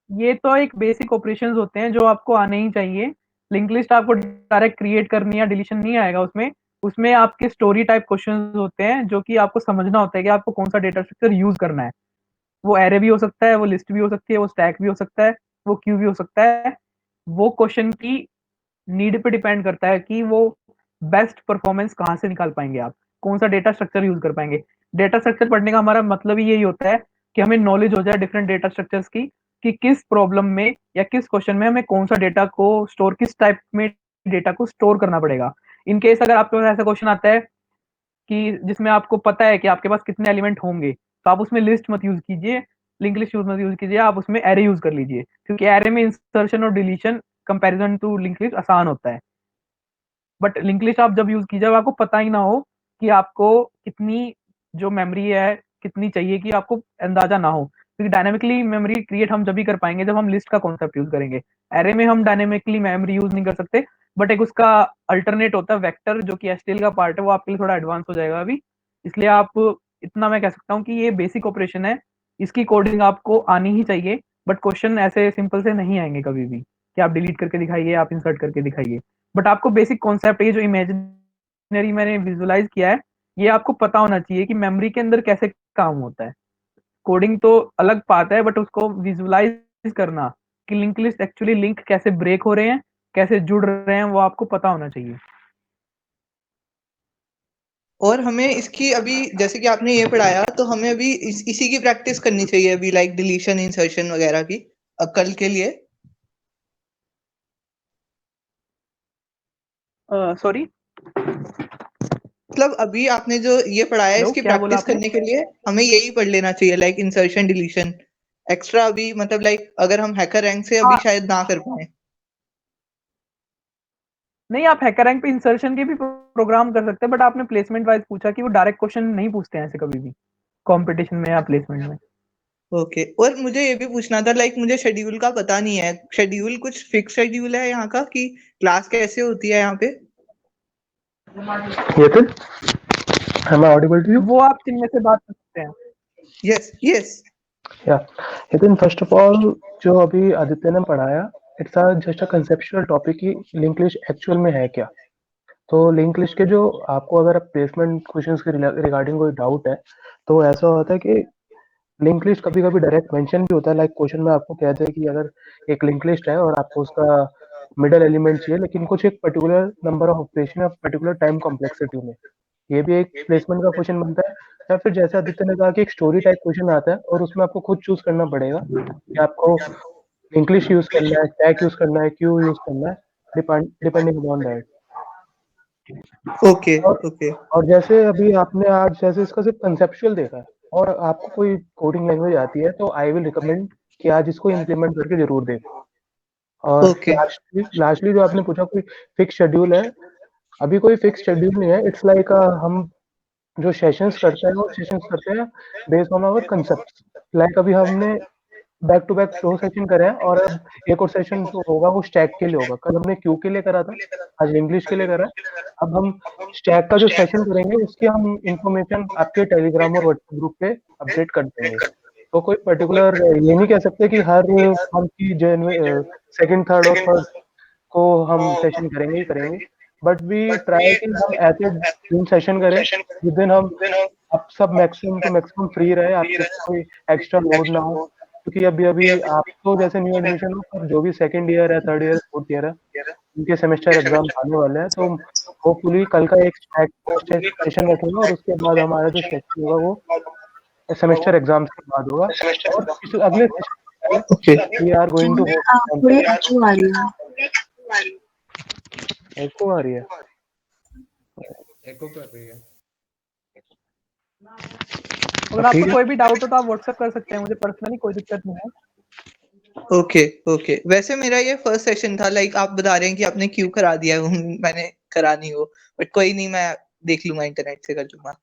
ये तो एक बेसिक ऑपरेशंस होते हैं जो आपको आने ही चाहिए। लिंक लिस्ट आपको डायरेक्ट क्रिएट करनी या डिलीशन नहीं आएगा उसमें। उसमें आपके स्टोरी टाइप क्वेश्चंस होते हैं जो कि आपको समझना होता है कि आपको कौन सा डेटा स्ट्रक्चर यूज करना है। वो एरे भी हो सकता है, वो लिस्ट भी हो सकती है, वो स्टैक भी हो सकता है, वो क्यू भी हो सकता है। वो क्वेश्चन की नीड पे डिपेंड करता है कि वो बेस्ट परफॉर्मेंस कहाँ से निकाल पाएंगे, आप कौन सा डेटा स्ट्रक्चर यूज कर पाएंगे। डेटा स्ट्रक्चर पढ़ने का हमारा मतलब ही यही होता है कि हमें नॉलेज हो जाए डिफरेंट डेटा स्ट्रक्चर्स की, कि किस प्रॉब्लम में या किस क्वेश्चन में हमें कौन सा डेटा को स्टोर, किस टाइप में डेटा को स्टोर करना पड़ेगा। इन केस अगर आपके पास ऐसा क्वेश्चन आता है कि जिसमें आपको पता है कि आपके पास कितने एलिमेंट होंगे, तो आप उसमें लिस्ट मत यूज कीजिए, लिंक लिस्ट मत यूज कीजिए, आप उसमें एरे यूज कर लीजिए, क्योंकि एरे में इंसर्शन और deletion comparison to link list आसान होता है। बट लिंक लिस्ट आप जब यूज कीजिए, आपको पता ही ना हो कि आपको कितनी जो मेमोरी है कितनी चाहिए, कि आपको अंदाजा ना हो, क्योंकि डायनेमिकली मेमोरी क्रिएट हम जब भी कर पाएंगे जब हम लिस्ट का कॉन्सेप्ट यूज करेंगे। एरे में हम डायनेमिकली मेमोरी यूज नहीं कर सकते, बट एक उसका अल्टरनेट होता है वेक्टर, जो कि एचटीएल का पार्ट है, वो आपके लिए थोड़ा एडवांस हो जाएगा अभी। इसलिए आप, इतना मैं कह सकता हूँ कि ये बेसिक ऑपरेशन है, इसकी कोडिंग आपको आनी ही चाहिए। बट क्वेश्चन ऐसे सिंपल से नहीं आएंगे कभी भी कि आप डिलीट करके दिखाइए, आप इंसर्ट करके दिखाइए। बट आपको बेसिक कॉन्सेप्ट, ये जो इमेजिनरी मैंने विजुलाइज किया है, ये आपको पता होना चाहिए कि मेमोरी के अंदर कैसे काम होता है। कोडिंग तो अलग बात है, बट उसको विजुलाइज करना कि लिंक लिस्ट एक्चुअली लिंक कैसे ब्रेक हो रहे हैं, कैसे जुड़ रहे हैं, वो आपको पता होना चाहिए। और हमें इसकी अभी, जैसे कि आपने ये पढ़ाया, तो हमें अभी इसी की प्रैक्टिस करनी चाहिए अभी, लाइक डिलीशन इंसर्शन वगैरह की, कल के लिए। सॉरी, मतलब अभी आपने जो ये पढ़ाया है, हेलो, इसकी क्या बोला प्रैक्टिस आपने? करने के लिए हमें यही पढ़ लेना चाहिए, लाइक इंसर्शन डिलीशन एक्स्ट्रा अभी, मतलब लाइक अगर हम हैकर रैंक से अभी हाँ, शायद ना कर पाए। नहीं, आप हैकर रैंक पे इंसर्शन के भी प्रोग्राम कर सकते हैं, बट आपने प्लेसमेंट वाइज पूछा कि वो डायरेक्ट क्वेश्चन नहीं पूछते हैं ऐसे कभी भी कंपटीशन में या प्लेसमेंट में। ओके, और मुझे ये भी पूछना था, लाइक मुझे शेड्यूल का पता नहीं है, शेड्यूल कुछ फिक्स शेड्यूल है यहाँ का, कि क्लास कैसे होती है यहाँ पे? Yatin, am I audible to you? वो आप जिनमें से बात कर सकते हैं। Yes yes. Yeah. Yatin, first of all जो अभी आदित्य ने पढ़ाया, it's just a conceptual topic कि लिंक लिस्ट एक्चुअल में है क्या। तो लिंक लिस्ट के जो आपको अगर प्लेसमेंट क्वेश्चंस के रिगार्डिंग कोई डाउट है, तो ऐसा होता है कि लिंक लिस्ट कभी कभी डायरेक्ट मेंशन भी होता है। लाइक क्वेश्चन में आपको कहते हैं कि अगर एक लिंक लिस्ट है और आपको उसका मिडल एलिमेंट चाहिए, लेकिन कुछ एक पर्टिकुलर नंबर ऑफ ऑपरेशन या पर्टिकुलर टाइम कॉम्प्लेक्सिटी में, ये भी एक प्लेसमेंट का क्वेश्चन बनता है। या फिर जैसे आदित्य ने कहा कि एक स्टोरी टाइप क्वेश्चन आता है और उसमें आपको खुद चूज करना पड़ेगा कि आपको इंग्लिश यूज करना है, टैग यूज करना है, क्यू यूज करना है, डिपेंडिंग अपॉन दैट। ओके और ओके। और जैसे अभी आपने आज जैसे इसका सिर्फ कंसेप्चुअल देखा है और आपको कोई कोडिंग लैंग्वेज आती है, तो आई विल रिकमेंड कि आज इसको इम्प्लीमेंट करके जरूर देखें। और ओके लास्टली जो आपने पूछा कोई फिक्स शेड्यूल है, अभी कोई फिक्स शेड्यूल नहीं है। इट्स लाइक हम जो सेशंस करते हैं वो सेशंस करते हैं based on our concept. Like अभी हमने बैक टू बैक 2 सेशन करे हैं, और अब एक और सेशन जो होगा वो स्टैक के लिए होगा। कल हमने क्यू के लिए करा था, आज इंग्लिश के लिए करा है। अब हम स्टैक का जो सेशन करेंगे उसकी हम इंफॉर्मेशन आपके टेलीग्राम और व्हाट्सएप ग्रुप पे अपडेट कर देंगे। तो कोई पर्टिकुलर ये नहीं कह सकते कि हर मंथ की सेकंड, थर्ड और फर्स्ट को हम सेशन करेंगे ही करेंगे, बट वी ट्राई कि हम ऐसे दिन सेशन करें जिस दिन हम आप सब मैक्सिमम टू मैक्सिमम फ्री रहे, आपके ऊपर कोई एक्स्ट्रा लोड ना हो, क्योंकि अभी-अभी आप तो जैसे न्यू एडमिशन हो, पर जो भी सेकंड ईयर है, थर्ड ईयर, फोर्थ ईयर है, उनके सेमेस्टर एग्ज़ाम्स आने वाले हैं, तो होपफुली कल का एक सेशन रखेंगे और उसके बाद हमारा जो सेशन होगा वो सेमेस्टर एग्ज़ाम्स के बाद होगा और इस अगले सेशन से ओके पहले we are going to host थोड़ी अच्छी आ रही है। एको आ रही है। एको कर रही है। अगर आपको कोई भी डाउट हो तो आप व्हाट्सएप कर सकते हैं मुझे पर्सनली, कोई दिक्कत नहीं है। ओके ओके वैसे मेरा ये फर्स्ट सेशन था, लाइक आप बता रहे हैं कि आपने क्यों करा दिया है, मैंने करा नहीं हो, बट कोई नहीं, मैं देख लूंगा, इंटरनेट से कर लूंगा।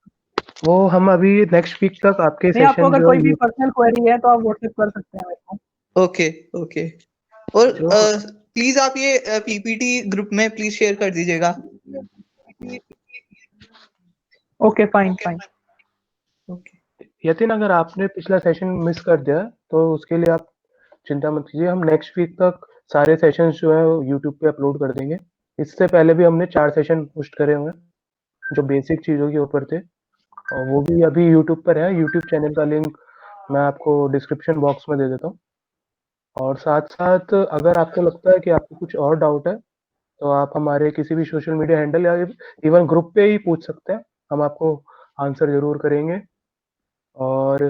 वो हम अभी नेक्स्ट वीक तक आपके नहीं, आपको सेशन अगर जो कोई भी पर्सनल क्वेरी है तो आप व्हाट्सएप कर सकते हैं मेरे को। ओके ओके और जो प्लीज आप ये पीपीटी ग्रुप में प्लीज शेयर कर दीजिएगा। Okay fine fine. Okay Yatin, अगर आपने पिछला सेशन मिस कर दिया तो उसके लिए आप चिंता मत कीजिए, हम नेक्स्ट वीक तक सारे सेशंस जो है यूट्यूब पे अपलोड कर देंगे। इससे पहले भी हमने 4 सेशन पोस्ट करे हुए हैं जो बेसिक चीज़ों के ऊपर थे और वो भी अभी यूट्यूब पर है। यूट्यूब चैनल का लिंक मैं आपको डिस्क्रिप्शन बॉक्स में दे देता हूँ और साथ-साथ अगर आपको लगता है कि आपको कुछ और डाउट है तो आप हमारे किसी भी सोशल मीडिया हैंडल या इवन ग्रुप पे ही पूछ सकते हैं, हम आपको आंसर ज़रूर करेंगे। और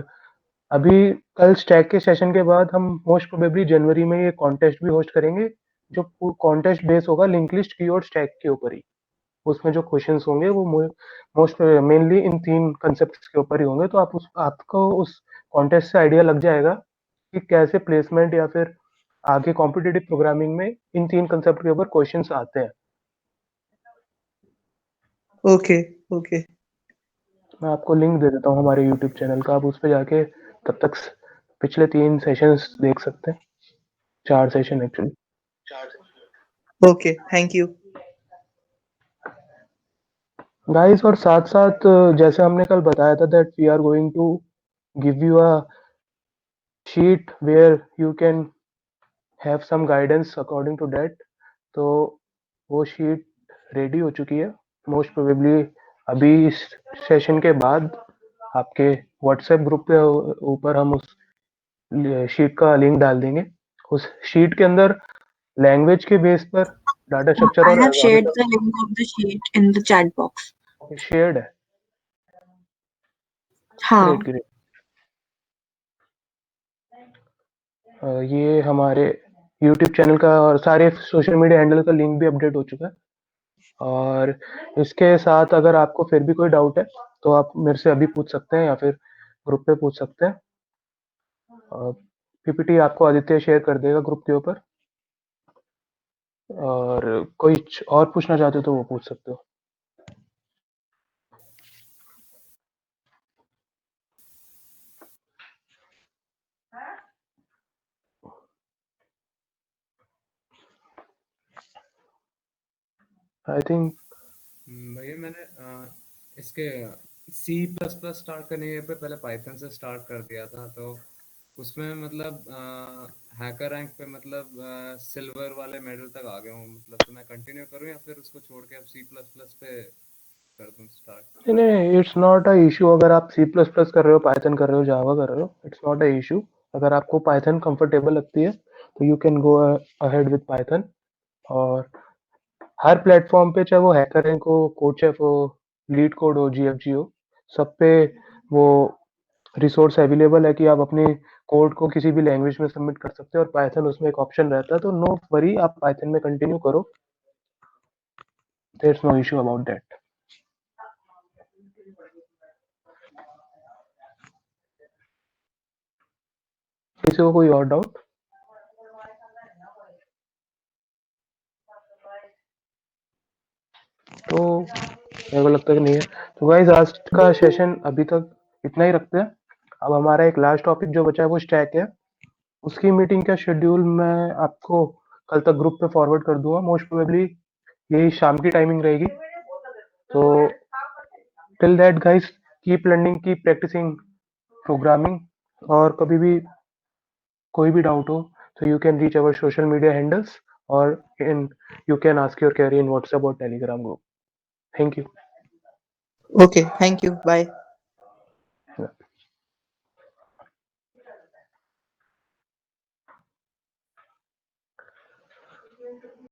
अभी कल स्टैक के सेशन के बाद हम मोस्ट प्रोबेबली जनवरी में ये कॉन्टेस्ट भी होस्ट करेंगे, जो कॉन्टेस्ट बेस होगा लिंक लिस्ट कीवर्ड स्टैक के ऊपर ही। उसमें जो क्वेश्चंस होंगे वो मोस्ट मेनली इन 3 कांसेप्ट्स के ऊपर ही होंगे, तो आपको उस कॉन्टेस्ट से आइडिया लग जाएगा कि कैसे प्लेसमेंट या फिर आगे कॉम्पिटिटिव प्रोग्रामिंग में इन 3 कांसेप्ट के ऊपर क्वेश्चंस आते हैं। ओके ओके मैं आपको लिंक दे देता हूँ हमारे यूट्यूब चैनल का, आप उस पे जाके तब तक पिछले 3 सेशंस देख सकते हैं, 4 session actually. Okay thank you guys और साथ-साथ जैसे हमने कल बताया था that we are going to give you a sheet where you can have some guidance according to that, तो वो शीट रेडी हो चुकी है। मोस्ट प्रोबेबली अभी इस सेशन के बाद आपके व्हाट्सएप ग्रुप पे ऊपर हम उस शीट का लिंक डाल देंगे। उस शीट के अंदर लैंग्वेज के बेस पर डाटा स्ट्रक्चर I और have shared the link of the sheet in the chat box. Shared है। हाँ ग्रेट ग्रेट। ये हमारे यूट्यूब चैनल का और सारे सोशल मीडिया हैंडल का लिंक भी अपडेट हो चुका है और इसके साथ अगर आपको फिर भी कोई डाउट है तो आप मेरे से अभी पूछ सकते हैं या फिर ग्रुप पे पूछ सकते हैं। पीपीटी आपको आदित्य शेयर कर देगा ग्रुप के ऊपर और कोई और पूछना चाहते हो तो वो पूछ सकते हो। आई थिंक भैया मैंने इसके सी प्लस प्लस स्टार्ट करने के पे पहले पाइथन से स्टार्ट कर दिया था, तो उसमें मतलब हैकर रैंक पे मतलब सिल्वर वाले मेडल तक आ गया हूँ, मतलब तो मैं कंटिन्यू करूँ या फिर उसको छोड़ के अब सी प्लस प्लस पे कर दूँ स्टार्ट? नहीं, इट्स नॉट अ इशू अगर आप सी प्लस प्लस कर रहे हो, पाइथन कर रहे हो, जावा कर रहे हो, इट्स नॉट अ इशू। अगर आपको पाइथन कंफर्टेबल लगती है तो you can go ahead with Python और हर प्लेटफॉर्म पे चाहे वो हैकर रैंक हो, कोडचेफ हो, लीड कोड हो, जीएफजी हो, सब पे वो रिसोर्स अवेलेबल है कि आप अपने कोड को किसी भी लैंग्वेज में सबमिट कर सकते हो और पाइथन उसमें एक ऑप्शन रहता है, तो नो वरी, आप पाइथन में कंटिन्यू करो, there is no issue about that. किसी को कोई और डाउट? तो मेरे को लगता है कि नहीं है, तो गाइस आज का सेशन अभी तक इतना ही रखते हैं। अब हमारा एक लास्ट टॉपिक जो बचा है वो स्टैक है, उसकी मीटिंग का शेड्यूल मैं आपको कल तक ग्रुप पे फॉरवर्ड कर दूंगा, मोस्ट प्रोबेबली यही शाम की टाइमिंग रहेगी। तो till that guys keep learning, keep practising programming और कभी भी कोई भी डाउट हो तो you can reach our social media handles और in you can ask your query in WhatsApp और Telegram group. Thank you. Okay thank you bye.